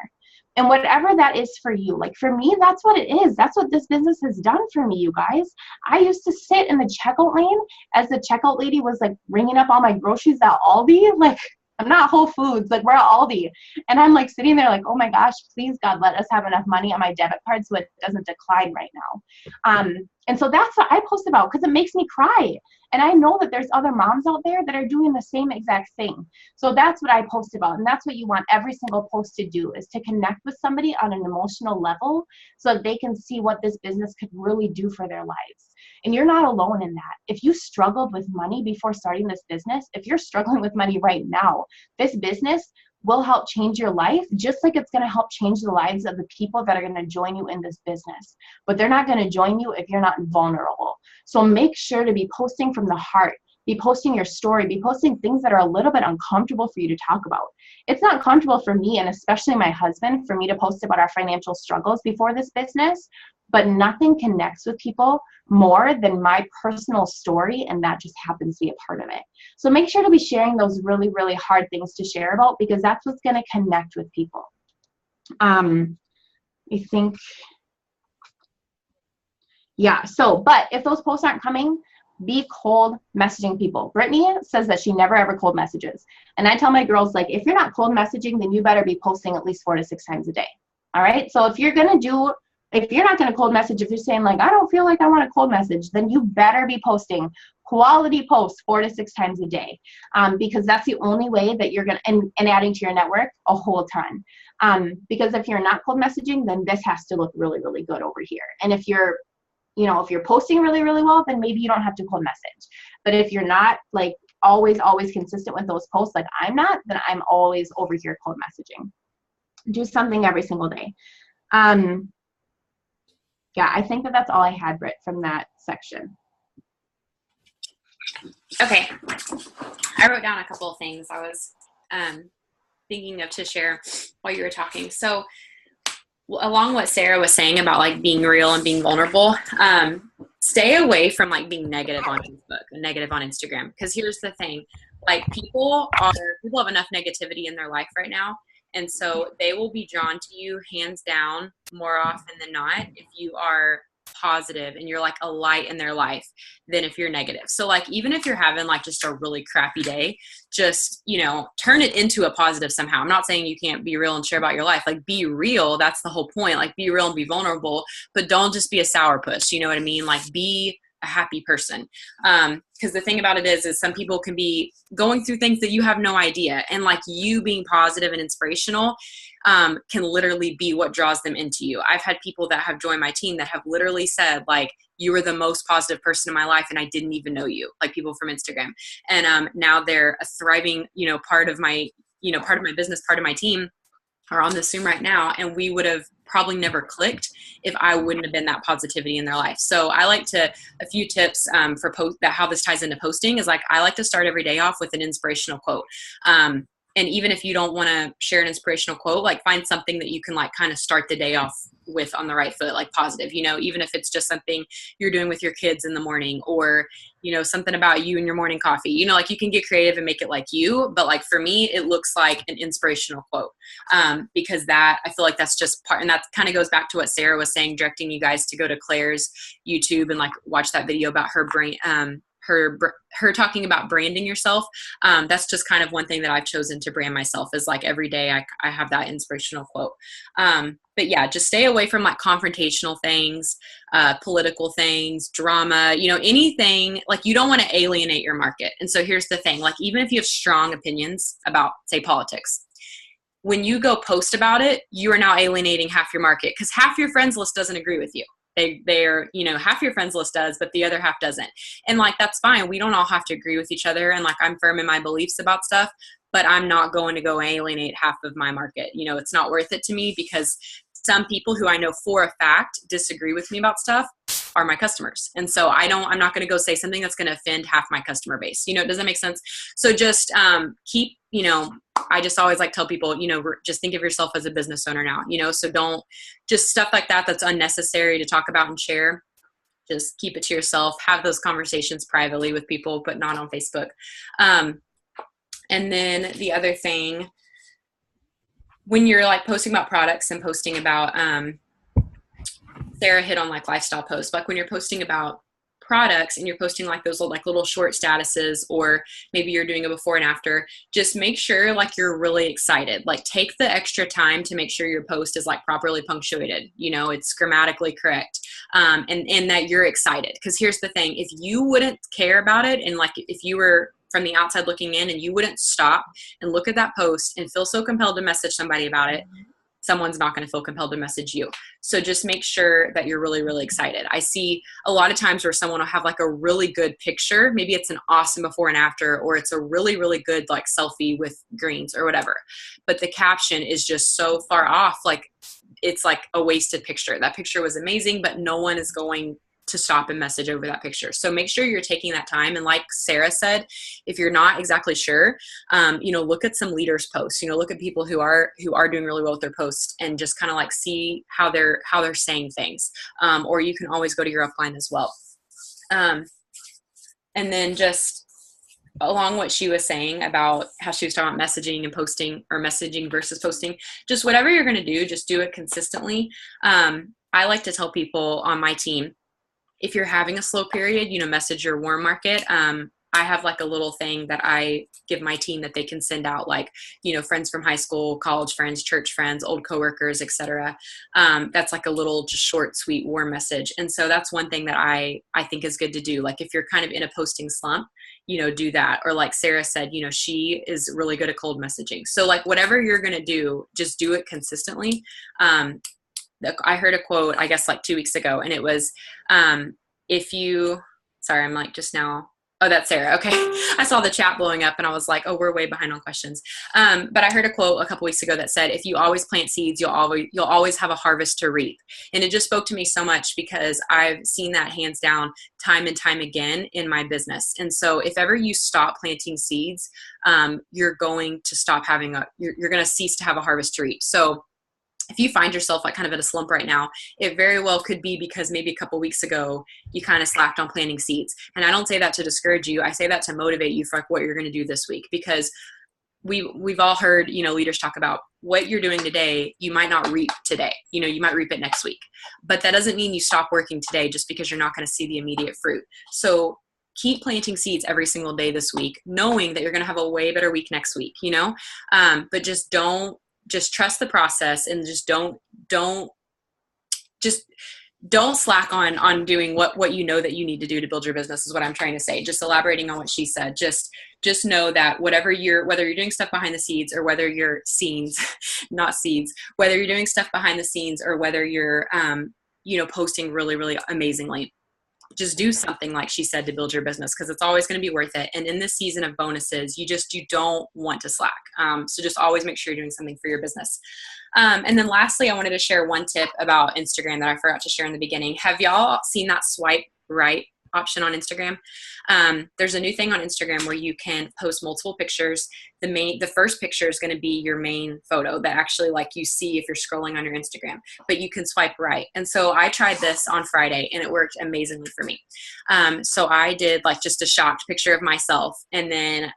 And whatever that is for you, like for me, that's what it is. That's what this business has done for me, you guys. I used to sit in the checkout lane as the checkout lady was like ringing up all my groceries at Aldi. Like, I'm not Whole Foods, like we're at Aldi. And I'm like sitting there like, oh my gosh, please God, let us have enough money on my debit card so it doesn't decline right now. And so that's what I post about, because it makes me cry. And I know that there's other moms out there that are doing the same exact thing. So that's what I post about. And that's what you want every single post to do, is to connect with somebody on an emotional level so that they can see what this business could really do for their lives. And you're not alone in that. If you struggled with money before starting this business, if you're struggling with money right now, this business will help change your life, just like it's going to help change the lives of the people that are going to join you in this business. But they're not going to join you if you're not vulnerable. So make sure to be posting from the heart. Be posting your story. Be posting things that are a little bit uncomfortable for you to talk about. It's not comfortable for me, and especially my husband, for me to post about our financial struggles before this business. But nothing connects with people more than my personal story, and that just happens to be a part of it. So make sure to be sharing those really, really hard things to share about, because that's what's going to connect with people. I think, yeah, so, but if those posts aren't coming, be cold messaging people. Brittany says that she never ever cold messages. And I tell my girls, like, if you're not cold messaging, then you better be posting at least 4 to 6 times a day. All right. So if you're not going to cold message, if you're saying like, I don't feel like I want to cold message, then you better be posting quality posts 4 to 6 times a day, because that's the only way that you're going to, and adding to your network a whole ton. Because if you're not cold messaging, then this has to look really, really good over here. And if you're posting really, really well, then maybe you don't have to cold message. But if you're not like always consistent with those posts, like I'm not, then I'm always over here cold messaging. Do something every single day. Yeah, I think that's all I had, Britt, from that section. Okay. I wrote down a couple of things I was thinking of to share while you were talking. So along what Sarah was saying about like being real and being vulnerable, stay away from like being negative on Facebook and negative on Instagram. Because here's the thing, like people have enough negativity in their life right now. And so they will be drawn to you hands down more often than not if you are positive and you're like a light in their life than if you're negative. So like even if you're having like just a really crappy day, just, turn it into a positive somehow. I'm not saying you can't be real and share about your life. Like be real. That's the whole point. Like be real and be vulnerable, but don't just be a sourpuss. You know what I mean? Like be a happy person. Because the thing about it is some people can be going through things that you have no idea. And like you being positive and inspirational can literally be what draws them into you. I've had people that have joined my team that have literally said like, you were the most positive person in my life and I didn't even know you, like people from Instagram. And now they're a thriving, part of my business, part of my team are on this Zoom right now. And we would have probably never clicked if I wouldn't have been that positivity in their life. So I like to, a few tips for how this ties into posting is like, I like to start every day off with an inspirational quote. And even if you don't want to share an inspirational quote, like find something that you can like kind of start the day off with on the right foot, like positive, even if it's just something you're doing with your kids in the morning or, something about you and your morning coffee, like you can get creative and make it like you. But like for me, it looks like an inspirational quote because I feel like that's just part, and that kind of goes back to what Sarah was saying, directing you guys to go to Claire's YouTube and like watch that video about her brain, her talking about branding yourself. That's just kind of one thing that I've chosen to brand myself is like every day I have that inspirational quote. But yeah, just stay away from like confrontational things, political things, drama, anything like you don't want to alienate your market. And so here's the thing, like even if you have strong opinions about say politics, when you go post about it, you are now alienating half your market because half your friends list doesn't agree with you. They're, half your friends list does, but the other half doesn't. And like, that's fine. We don't all have to agree with each other. And like, I'm firm in my beliefs about stuff, but I'm not going to go alienate half of my market. It's not worth it to me because some people who I know for a fact disagree with me about stuff are my customers. And so I'm not going to go say something that's going to offend half my customer base. Does that make sense? So just keep, I just always like tell people, just think of yourself as a business owner now, so don't just stuff like that that's unnecessary to talk about and share. Just keep it to yourself, have those conversations privately with people, but not on Facebook. And then the other thing, when you're like posting about products and posting about, Sarah hit on like lifestyle posts, like when you're posting about products and you're posting like those like little short statuses, or maybe you're doing a before and after, just make sure like you're really excited. Like take the extra time to make sure your post is like properly punctuated, you know, it's grammatically correct, and that you're excited. Because here's the thing, if you wouldn't care about it, and like if you were from the outside looking in and you wouldn't stop and look at that post and feel so compelled to message somebody about it, someone's not going to feel compelled to message you. So just make sure that you're really, really excited. I see a lot of times where someone will have like a really good picture. Maybe it's an awesome before and after, or it's a really, really good like selfie with greens or whatever. But the caption is just so far off. Like it's like a wasted picture. That picture was amazing, but no one is going to stop and message over that picture. So make sure you're taking that time. And like Sarah said, if you're not exactly sure, you know, look at some leaders' posts, you know, look at people who are doing really well with their posts, and just kind of like see how they're saying things. Or you can always go to your upline as well. And then just along what she was saying about how she was talking about messaging and posting, or messaging versus posting, just whatever you're going to do, just do it consistently. I like to tell people on my team, if you're having a slow period, you know, message your warm market. I have like a little thing that I give my team that they can send out, like, you know, friends from high school, college friends, church friends, old coworkers, etc. That's like a little just short, sweet, warm message. And so that's one thing that I think is good to do. Like if you're kind of in a posting slump, you know, do that. Or like Sarah said, you know, she is really good at cold messaging. So like whatever you're going to do, just do it consistently. I heard a quote, I guess like 2 weeks ago, and it was, sorry, I'm like just now, oh, that's Sarah. Okay. I saw the chat blowing up and I was like, oh, we're way behind on questions. But I heard a quote a couple weeks ago that said, if you always plant seeds, you'll always have a harvest to reap. And it just spoke to me so much, because I've seen that hands down time and time again in my business. And so if ever you stop planting seeds, you're going to stop having you're going to cease to have a harvest to reap. So if you find yourself like kind of in a slump right now, it very well could be because maybe a couple weeks ago you kind of slacked on planting seeds. And I don't say that to discourage you. I say that to motivate you for like what you're going to do this week, because we've all heard, you know, leaders talk about what you're doing today. You might not reap today, you know, you might reap it next week, but that doesn't mean you stop working today just because you're not going to see the immediate fruit. So keep planting seeds every single day this week, knowing that you're going to have a way better week next week, you know, but just trust the process, and just don't slack on doing what you know that you need to do to build your business, is what I'm trying to say. Just elaborating on what she said, just know that whether you're doing stuff behind the scenes, or whether you're scenes, not seeds, whether you're doing stuff behind the scenes, or whether you're, you know, posting really, really amazingly, just do something, like she said, to build your business, because it's always going to be worth it. And in this season of bonuses, you don't want to slack. So just always make sure you're doing something for your business. And then lastly, I wanted to share one tip about Instagram that I forgot to share in the beginning. Have y'all seen that swipe right option on Instagram? There's a new thing on Instagram where you can post multiple pictures. The first picture is going to be your main photo that actually like you see if you're scrolling on your Instagram, but you can swipe right. And so I tried this on Friday and it worked amazingly for me. So I did like just a shocked picture of myself. And then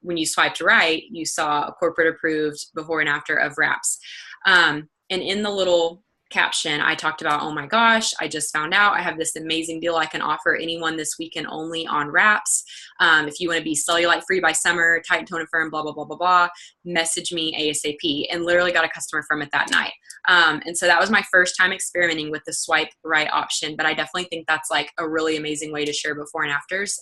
when you swiped right, you saw a corporate approved before and after of wraps. And in the little caption, I talked about, oh my gosh, I just found out I have this amazing deal I can offer anyone this weekend only on wraps. If you want to be cellulite free by summer, tight, tone, and firm, blah, blah, blah, blah, blah, message me ASAP. And literally got a customer from it that night. And so that was my first time experimenting with the swipe right option, but I definitely think that's like a really amazing way to share before and afters.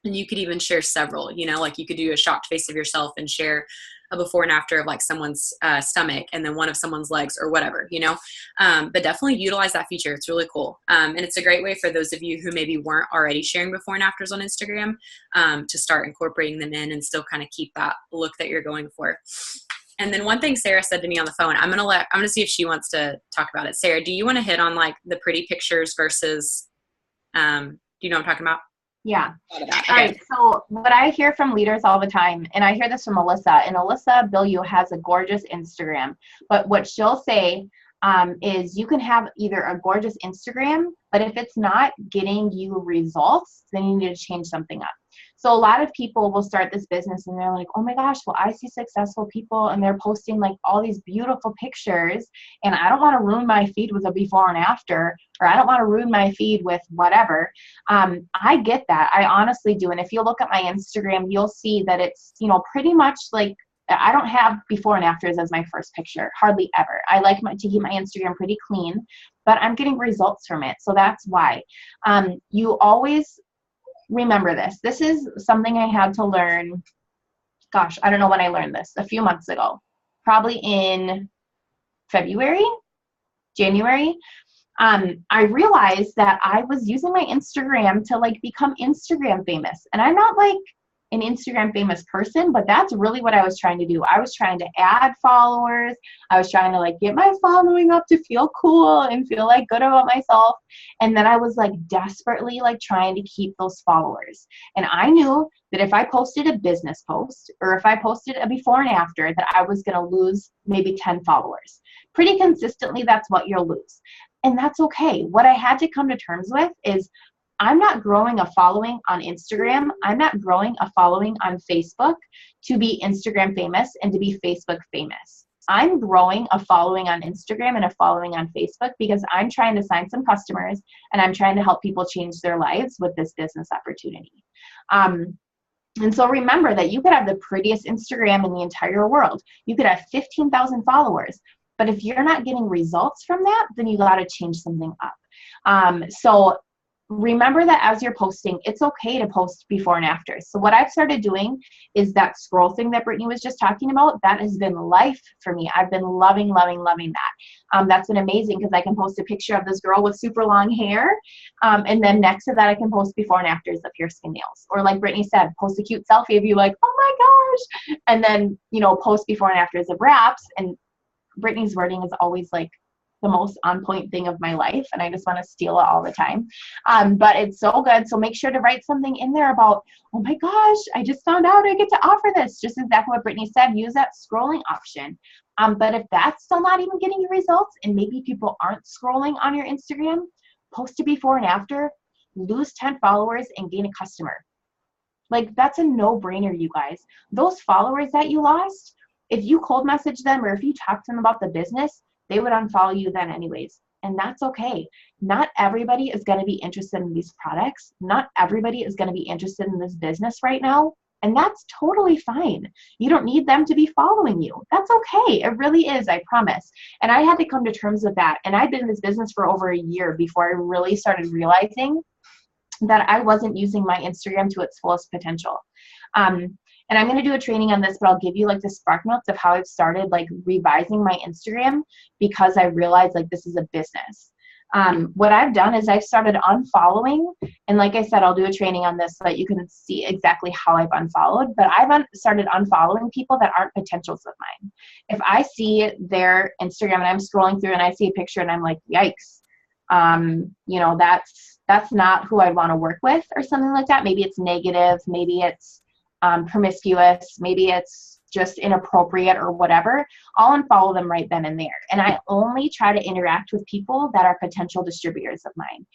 And you could even share several, you know, like you could do a shocked face of yourself and share a before and after of like someone's stomach, and then one of someone's legs or whatever, you know, but definitely utilize that feature. It's really cool. And it's a great way for those of you who maybe weren't already sharing before and afters on Instagram to start incorporating them in and still kind of keep that look that you're going for. And then one thing Sarah said to me on the phone, I'm going to see if she wants to talk about it. Sarah, do you want to hit on like the pretty pictures versus, do you know what I'm talking about? Yeah. Okay. All right. So what I hear from leaders all the time, and I hear this from Alyssa, and Alyssa Bilyeu has a gorgeous Instagram, but what she'll say is you can have either a gorgeous Instagram, but if it's not getting you results, then you need to change something up. So a lot of people will start this business and they're like, oh my gosh, well, I see successful people and they're posting like all these beautiful pictures and I don't want to ruin my feed with a before and after, or I don't want to ruin my feed with whatever. I get that. I honestly do. And if you look at my Instagram, you'll see that it's, you know, pretty much like, I don't have before and afters as my first picture, hardly ever. I like to keep my Instagram pretty clean, but I'm getting results from it. So that's why. You always remember this. This is something I had to learn. Gosh, I don't know when I learned this, a few months ago, probably in February, January. I realized that I was using my Instagram to like become Instagram famous. And I'm not like an Instagram famous person, but that's really what I was trying to do. I was trying to add followers. I was trying to like get my following up to feel cool and feel like good about myself. And then I was like desperately like trying to keep those followers. And I knew that if I posted a business post or if I posted a before and after, that I was going to lose maybe 10 followers. Pretty consistently, that's what you'll lose. And that's okay. What I had to come to terms with is I'm not growing a following on Instagram. I'm not growing a following on Facebook to be Instagram famous and to be Facebook famous. I'm growing a following on Instagram and a following on Facebook because I'm trying to sign some customers and I'm trying to help people change their lives with this business opportunity. And so remember that you could have the prettiest Instagram in the entire world. You could have 15,000 followers. But if you're not getting results from that, then you got to change something up. So remember that as you're posting, it's okay to post before and after. So what I've started doing is that scroll thing that Brittany was just talking about. That has been life for me. I've been loving that. That's been amazing because I can post a picture of this girl with super long hair. And then next to that, I can post before and afters of pierced skin nails. Or like Brittany said, post a cute selfie of you like, oh my gosh. And then, you know, post before and afters of wraps. And Brittany's wording is always like the most on point thing of my life. And I just want to steal it all the time. But it's so good. So make sure to write something in there about, oh my gosh, I just found out I get to offer this. Just exactly what Brittany said, use that scrolling option. But if that's still not even getting you results and maybe people aren't scrolling on your Instagram, post a before and after, lose 10 followers and gain a customer. Like that's a no-brainer, you guys. Those followers that you lost, if you cold message them or if you talk to them about the business, they would unfollow you then anyways. And that's okay. Not everybody is going to be interested in these products. Not everybody is going to be interested in this business right now. And that's totally fine. You don't need them to be following you. That's okay. It really is, I promise. And I had to come to terms with that. And I've been in this business for over a year before I really started realizing that I wasn't using my Instagram to its fullest potential. And I'm going to do a training on this, but I'll give you like the spark notes of how I've started like revising my Instagram because I realized like this is a business. What I've done is I've started unfollowing. And like I said, I'll do a training on this so that you can see exactly how I've unfollowed. But I've started unfollowing people that aren't potentials of mine. If I see their Instagram and I'm scrolling through and I see a picture and I'm like, yikes, you know, that's not who I want to work with or something like that. Maybe it's negative. Maybe it's promiscuous, maybe it's just inappropriate or whatever, I'll unfollow them right then and there. And I only try to interact with people that are potential distributors of mine.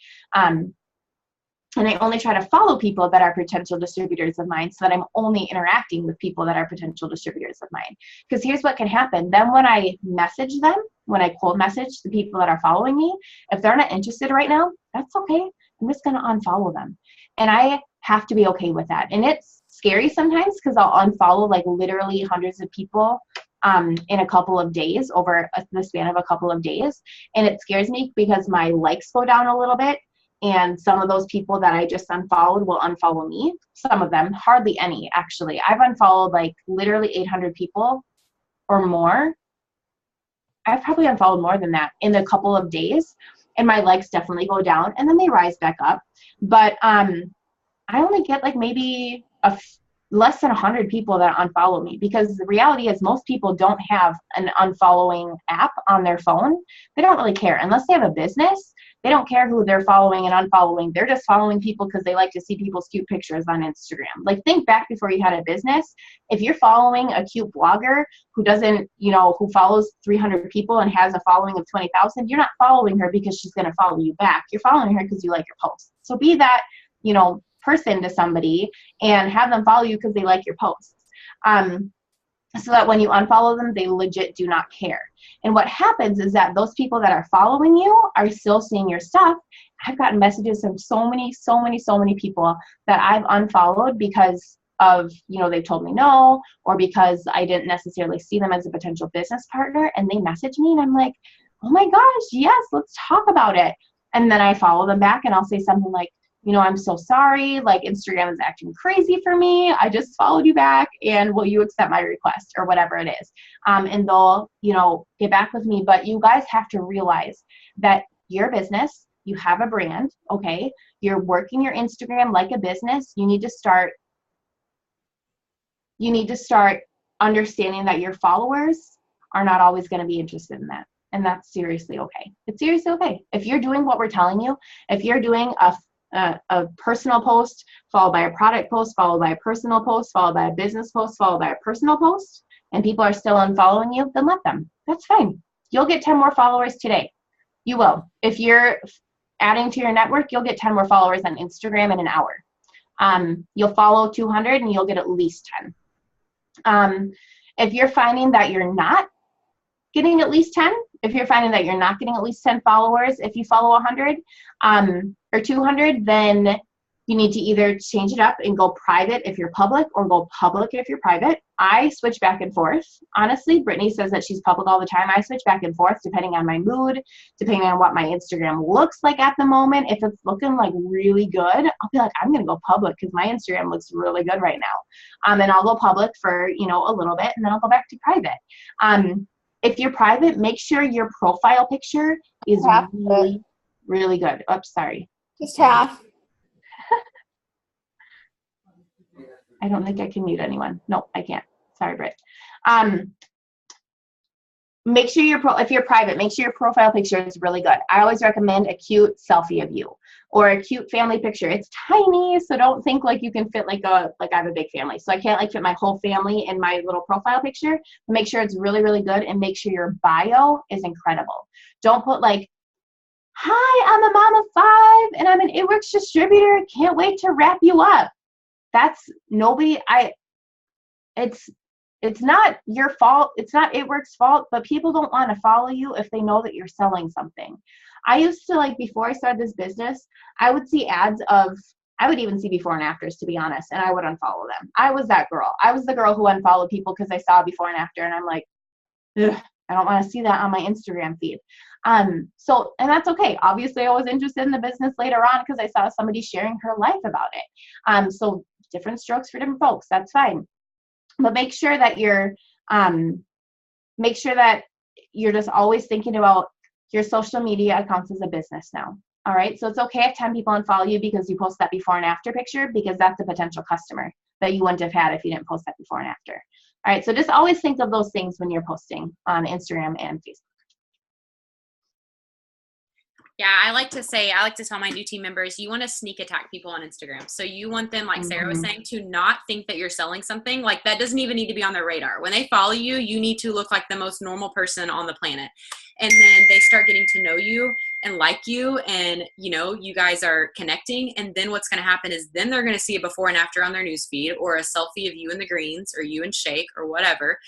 And I only try to follow people that are potential distributors of mine so that I'm only interacting with people that are potential distributors of mine. Because here's what can happen. Then when I message them, when I cold message the people that are following me, if they're not interested right now, that's okay. I'm just going to unfollow them. And I have to be okay with that. And it's scary sometimes because I'll unfollow like literally hundreds of people in a couple of days over the span of a couple of days. And it scares me because my likes go down a little bit. And some of those people that I just unfollowed will unfollow me. Some of them, hardly any, actually. I've unfollowed like literally 800 people or more. I've probably unfollowed more than that in a couple of days. And my likes definitely go down and then they rise back up. But I only get like maybe less than 100 people that unfollow me because the reality is most people don't have an unfollowing app on their phone. They don't really care unless they have a business. They don't care who they're following and unfollowing. They're just following people because they like to see people's cute pictures on Instagram. Like think back before you had a business. If you're following a cute blogger who doesn't, you know, who follows 300 people and has a following of 20,000, you're not following her because she's going to follow you back. You're following her because you like her posts. So be that, you know, person to somebody and have them follow you because they like your posts. So that when you unfollow them, they legit do not care. And what happens is that those people that are following you are still seeing your stuff. I've gotten messages from so many people that I've unfollowed because of, they've told me no, or because I didn't necessarily see them as a potential business partner, and they message me and I'm like, oh my gosh, yes, let's talk about it. And then I follow them back and I'll say something like, I'm so sorry, like Instagram is acting crazy for me. I just followed you back and will you accept my request or whatever it is. And they'll, get back with me. But you guys have to realize that your business, you have a brand, okay? You're working your Instagram like a business. You need to start understanding that your followers are not always going to be interested in that. And that's seriously okay. It's seriously okay. If you're doing what we're telling you, if you're doing a personal post followed by a product post, followed by a personal post, followed by a business post, followed by a personal post, and people are still unfollowing you, then let them. That's fine. You'll get 10 more followers today. You will. If you're adding to your network, you'll get 10 more followers on Instagram in an hour. You'll follow 200 and you'll get at least 10. If you're finding that you're not getting at least 10, if you're finding that you're not getting at least 10 followers, if you follow 100 or 200, then you need to either change it up and go private if you're public or go public if you're private. I switch back and forth. Honestly, Brittany says that she's public all the time. I switch back and forth depending on my mood, depending on what my Instagram looks like at the moment. If it's looking like really good, I'll be like, I'm going to go public because my Instagram looks really good right now. And I'll go public for, a little bit and then I'll go back to private. If you're private, make sure your profile picture is really, really good. Oops, sorry. Just half. I don't think I can mute anyone. No, I can't. Sorry, Britt. Make sure if you're private, make sure your profile picture is really good. I always recommend a cute selfie of you or a cute family picture. It's tiny, so don't think like you can fit I have a big family, so I can't fit my whole family in my little profile picture. But make sure it's really, really good, and make sure your bio is incredible. Don't put like, hi, I'm a mom of 5 and I'm an It Works distributor. Can't wait to wrap you up. That's nobody. It's not your fault. It's not It Works' fault, but people don't want to follow you if they know that you're selling something. I used to, before I started this business, I would see ads I would even see before and afters, to be honest, and I would unfollow them. I was that girl. I was the girl who unfollowed people because I saw before and after, and I'm like, ugh, I don't want to see that on my Instagram feed. And that's okay. Obviously, I was interested in the business later on because I saw somebody sharing her life about it. So different strokes for different folks. That's fine. But make sure that you're just always thinking about your social media accounts as a business now. All right. So it's okay if 10 people unfollow you because you post that before and after picture, because that's a potential customer that you wouldn't have had if you didn't post that before and after. All right. So just always think of those things when you're posting on Instagram and Facebook. Yeah, I like to tell my new team members, you want to sneak attack people on Instagram. So you want them, like Sarah was saying, to not think that you're selling something. Like, that doesn't even need to be on their radar. When they follow you, you need to look like the most normal person on the planet. And then they start getting to know you and like you, and you guys are connecting. And then what's going to happen is then they're going to see a before and after on their newsfeed, or a selfie of you in the greens, or you and Shake, or whatever.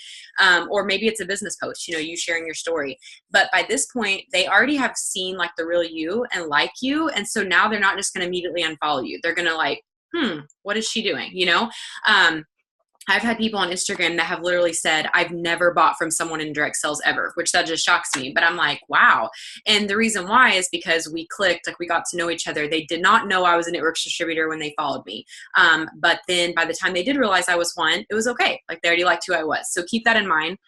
Or maybe it's a business post, you sharing your story. But by this point, they already have seen like the real you and like you. And so now they're not just going to immediately unfollow you. They're going to what is she doing? I've had people on Instagram that have literally said, I've never bought from someone in direct sales ever, which that just shocks me. But I'm like, wow. And the reason why is because we clicked, we got to know each other. They did not know I was an It Works distributor when they followed me. But then by the time they did realize I was one, it was okay. They already liked who I was. So keep that in mind.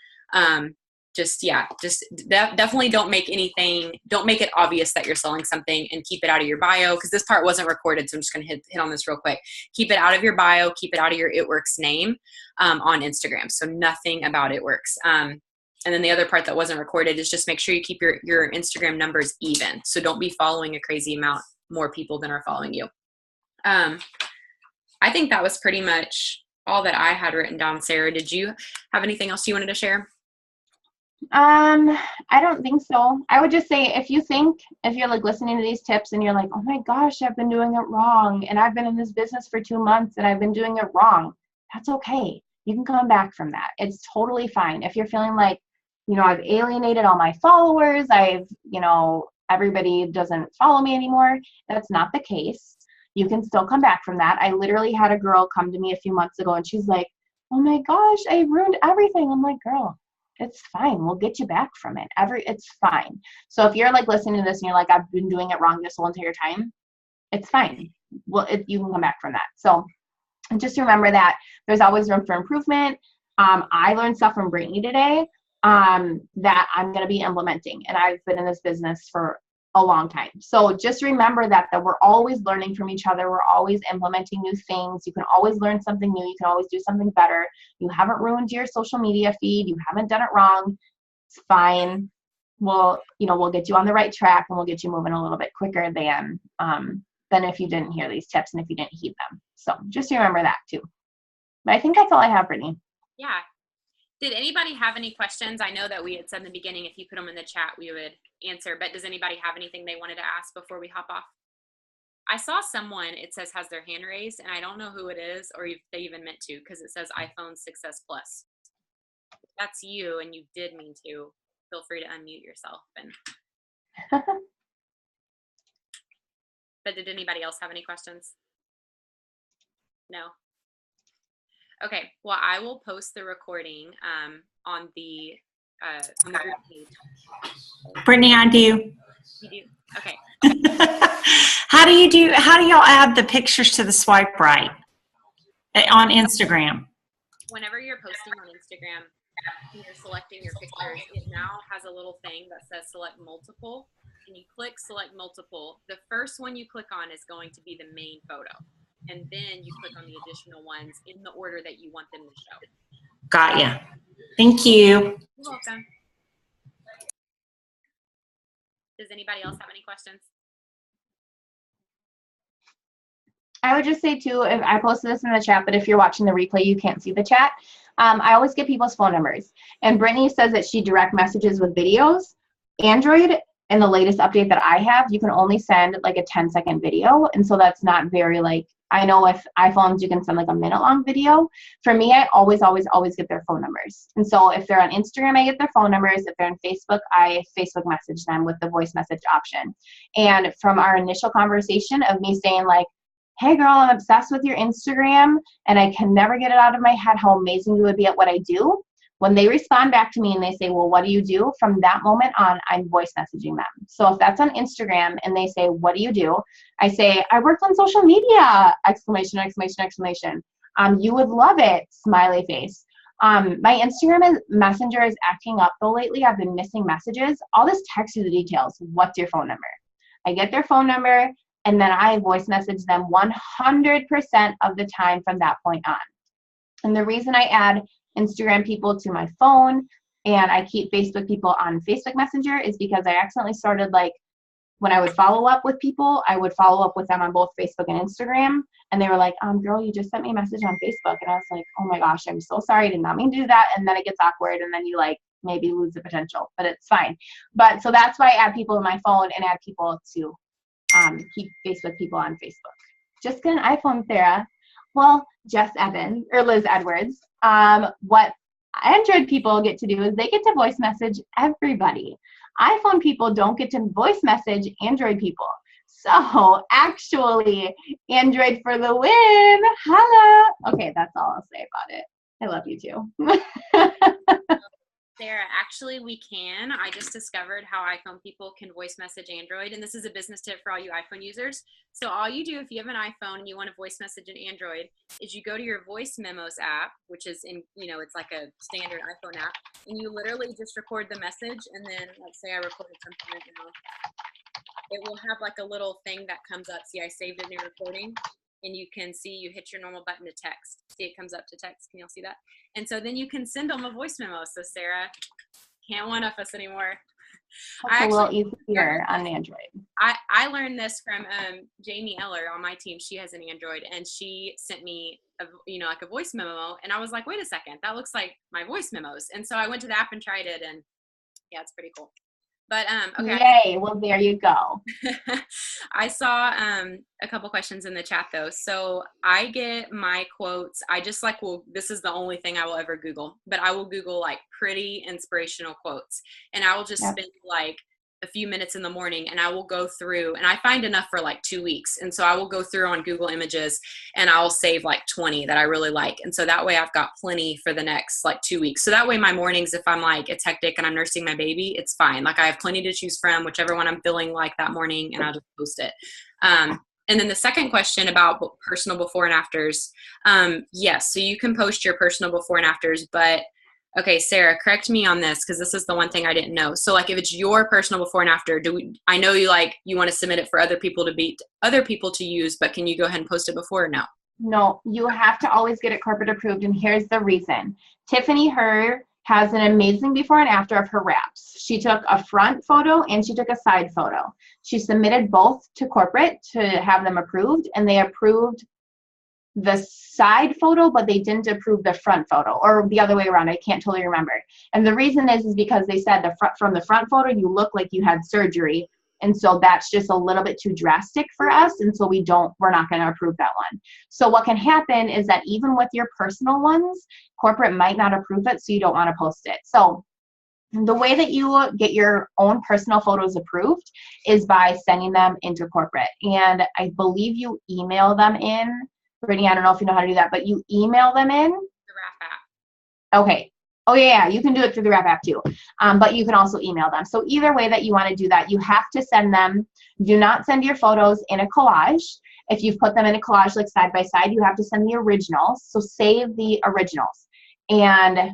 Definitely don't make it obvious that you're selling something, and keep it out of your bio, because this part wasn't recorded. So I'm just going to hit on this real quick. Keep it out of your bio, keep it out of your It Works name on Instagram. So nothing about It Works. And then the other part that wasn't recorded is just make sure you keep your Instagram numbers even. So don't be following a crazy amount more people than are following you. I think that was pretty much all that I had written down. Sarah, did you have anything else you wanted to share? I don't think so. I would just say if you're like listening to these tips and you're like, oh my gosh, I've been doing it wrong and I've been in this business for 2 months and I've been doing it wrong, that's okay. You can come back from that. It's totally fine. If you're feeling like, I've alienated all my followers, everybody doesn't follow me anymore, that's not the case. You can still come back from that. I literally had a girl come to me a few months ago and she's like, oh my gosh, I ruined everything. I'm like, girl, it's fine. We'll get you back from it. It's fine. So if you're like listening to this and you're like, I've been doing it wrong this whole entire time, it's fine. Well, you can come back from that. So just remember that there's always room for improvement. I learned stuff from Brittani today that I'm going to be implementing. And I've been in this business for a long time. So just remember that we're always learning from each other. We're always implementing new things. You can always learn something new. You can always do something better. You haven't ruined your social media feed. You haven't done it wrong. It's fine. We'll get you on the right track and we'll get you moving a little bit quicker than if you didn't hear these tips and if you didn't heed them. So just remember that too. But I think that's all I have, Brittani. Yeah. Did anybody have any questions? I know that we had said in the beginning, if you put them in the chat, we would answer, but does anybody have anything they wanted to ask before we hop off? I saw someone, it says has their hand raised, and I don't know who it is or if they even meant to, because it says iPhone 6S Plus. If that's you and you did mean to, feel free to unmute yourself. But did anybody else have any questions? No? Okay, well, I will post the recording on the group page. Brittani, I do. You do? Okay. How do y'all add the pictures to the swipe right on Instagram? Whenever you're posting on Instagram and you're selecting your pictures, it now has a little thing that says select multiple, and you click select multiple. The first one you click on is going to be the main photo, and then you click on the additional ones in the order that you want them to show. Got ya. Thank you. You're welcome. Does anybody else have any questions? I would just say too, if I posted this in the chat, but if you're watching the replay, you can't see the chat. I always get people's phone numbers. And Brittani says that she direct messages with videos. Android, in the latest update that I have, you can only send like a 10-second video. And so that's not very I know with iPhones, you can send like a minute-long video. For me, I always, always, always get their phone numbers. And so if they're on Instagram, I get their phone numbers. If they're on Facebook, I Facebook message them with the voice message option. And from our initial conversation of me saying like, hey girl, I'm obsessed with your Instagram and I can never get it out of my head how amazing you would be at what I do. When they respond back to me and they say, well, what do you do? From that moment on, I'm voice messaging them. So if that's on Instagram and they say, what do you do? I say, I worked on social media, exclamation, exclamation, exclamation. You would love it, smiley face. My Instagram Messenger is acting up though lately. I've been missing messages. I'll just text you the details. What's your phone number? I get their phone number and then I voice message them 100% of the time from that point on. And the reason I add Instagram people to my phone and I keep Facebook people on Facebook Messenger is because I accidentally started when I would follow up with people, I would follow up with them on both Facebook and Instagram. And they were like, girl, you just sent me a message on Facebook. And I was like, oh my gosh, I'm so sorry. I did not mean to do that. And then it gets awkward and then you maybe lose the potential, but it's fine. But so that's why I add people to my phone and add people to keep Facebook people on Facebook. Just get an iPhone, Sarah. Well, Jess Evans or Liz Edwards. What Android people get to do is they get to voice message everybody. iPhone people don't get to voice message Android people. So actually, Android for the win. Holla. Okay, that's all I'll say about it. I love you too. Sarah, actually we can. I just discovered how iPhone people can voice message Android, and this is a business tip for all you iPhone users. So all you do if you have an iPhone and you want to voice message an Android is you go to your voice memos app, which is in, it's like a standard iPhone app, and you literally just record the message, and then let's say I recorded something right now. It will have like a little thing that comes up. See, I saved it in your recording. And you can see you hit your normal button to text. See, it comes up to text. Can y'all see that? And so then you can send them a voice memo. So Sarah, can't one-up us anymore. That's a little easier on Android. I learned this from Jamie Eller on my team. She has an Android, and she sent me a voice memo. And I was like, wait a second, that looks like my voice memos. And so I went to the app and tried it, and Yeah, it's pretty cool. But okay. Yay. Well, there you go. I saw a couple questions in the chat though. So I get my quotes. I just like, well, this is the only thing I will ever Google, but I will Google like pretty inspirational quotes, and I will just spend like a few minutes in the morning, and I will go through, and I find enough for like 2 weeks. And so I will go through on Google Images, and I'll save like 20 that I really like. And so that way I've got plenty for the next like 2 weeks. So that way my mornings, if I'm like, it's hectic and I'm nursing my baby, it's fine. Like I have plenty to choose from, whichever one I'm feeling like that morning, and I'll just post it. And then the second question about personal before and afters. Yes, so you can post your personal before and afters, but okay, Sarah, correct me on this, because this is the one thing I didn't know. So like if it's your personal before and after, I know you want to submit it for other people to use, but can you go ahead and post it before or no? No, you have to always get it corporate approved, and here's the reason. Tiffany Herr has an amazing before and after of her wraps. She took a front photo and she took a side photo. She submitted both to corporate to have them approved, and they approved the side photo, but they didn't approve the front photo, or the other way around. I can't totally remember. And the reason is because they said from the front photo, you look like you had surgery. And so that's just a little bit too drastic for us. And so we're not going to approve that one. So what can happen is that even with your personal ones, corporate might not approve it. So you don't want to post it. So the way that you get your own personal photos approved is by sending them into corporate. And I believe you email them in. Brittany, I don't know if you know how to do that, but you email them in. The Wrap app. Okay. Oh yeah, you can do it through the Wrap app too. But you can also email them. So either way that you want to do that, you have to send them. Do not send your photos in a collage. If you've put them in a collage like side by side, you have to send the originals. So save the originals. And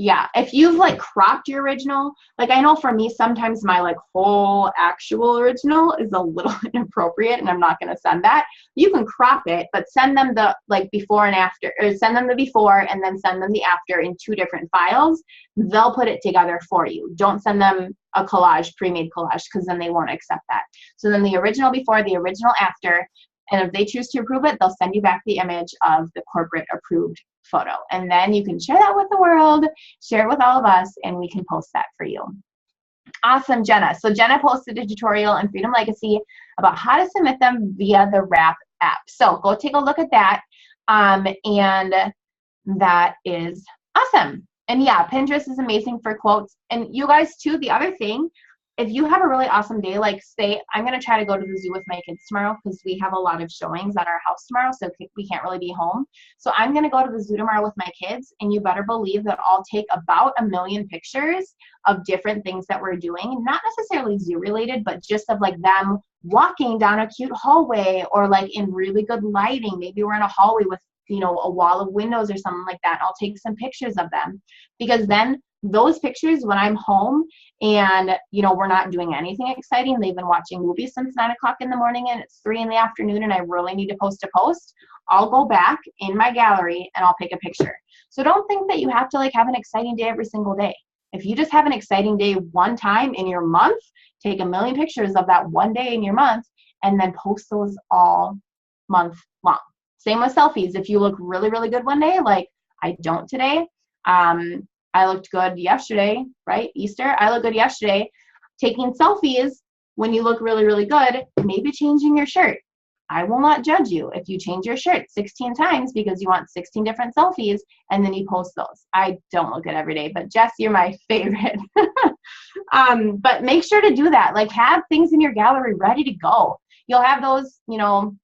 yeah, if you've like cropped your original, like I know for me, sometimes my like whole actual original is a little inappropriate and I'm not going to send that. You can crop it, but send them the like before and after, or send them the before and then send them the after in 2 different files. They'll put it together for you. Don't send them a collage, pre-made collage, because then they won't accept that. So then the original before, the original after, and if they choose to approve it, they'll send you back the image of the corporate approved photo. And then you can share that with the world, share it with all of us, and we can post that for you. Awesome, Jenna. So Jenna posted a tutorial in Freedom Legacy about how to submit them via the Wrap app. So go take a look at that. And that is awesome. And yeah, Pinterest is amazing for quotes. And you guys too, the other thing, if you have a really awesome day, like say, I'm going to try to go to the zoo with my kids tomorrow because we have a lot of showings at our house tomorrow, so we can't really be home. So I'm going to go to the zoo tomorrow with my kids, and you better believe that I'll take about 1 million pictures of different things that we're doing, not necessarily zoo related, but just of like them walking down a cute hallway or like in really good lighting. Maybe we're in a hallway with, you know, a wall of windows or something like that. I'll take some pictures of them, because then those pictures when I'm home and, you know, we're not doing anything exciting, they've been watching movies since 9 o'clock in the morning and it's 3 in the afternoon and I really need to post a post, I'll go back in my gallery and I'll pick a picture. So don't think that you have to like have an exciting day every single day. If you just have an exciting day one time in your month, take 1 million pictures of that one day in your month and then post those all month long. Same with selfies. If you look really, really good one day, like I don't today, I looked good yesterday, right? Easter, I looked good yesterday. Taking selfies when you look really, really good, maybe changing your shirt. I will not judge you if you change your shirt 16 times because you want 16 different selfies and then you post those. I don't look good every day, but Jess, you're my favorite. But make sure to do that. Like have things in your gallery ready to go. You'll have those, you know,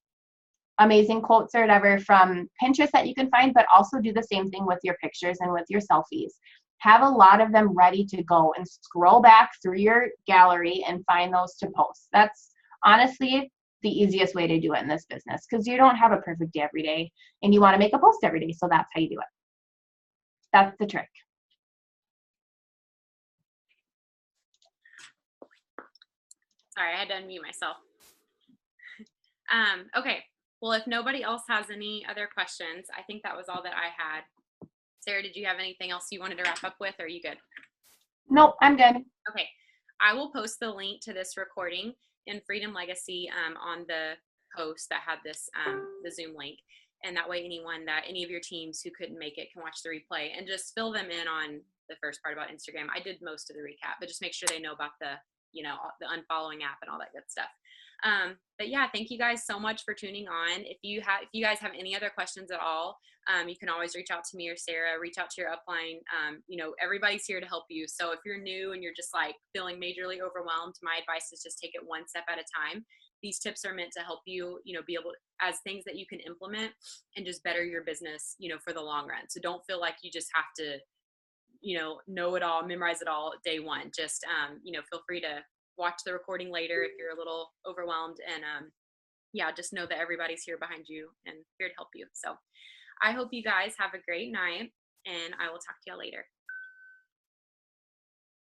amazing quotes or whatever from Pinterest that you can find, but also do the same thing with your pictures and with your selfies. Have a lot of them ready to go and scroll back through your gallery and find those to post. That's honestly the easiest way to do it in this business because you don't have a perfect day every day and you want to make a post every day. So that's how you do it. That's the trick. Sorry, I had to unmute myself. Okay. Well, if nobody else has any other questions, I think that was all that I had. Sarah, did you have anything else you wanted to wrap up with, or are you good? Nope, I'm good. Okay. I will post the link to this recording in Freedom Legacy on the post that had this the Zoom link. And that way any of your teams who couldn't make it can watch the replay, and just fill them in on the first part about Instagram. I did most of the recap, but just make sure they know about the unfollowing app and all that good stuff. But yeah, thank you guys so much for tuning on. If you guys have any other questions at all, you can always reach out to me or Sarah, reach out to your upline. Everybody's here to help you. So if you're new and you're just like feeling majorly overwhelmed, my advice is just take it one step at a time. These tips are meant to help you, be able to, as things that you can implement and just better your business, for the long run. So don't feel like you just have to, know it all, memorize it all day one. Just, feel free to watch the recording later if you're a little overwhelmed, and just know that everybody's here behind you and here to help you. So I hope you guys have a great night, and I will talk to y'all later.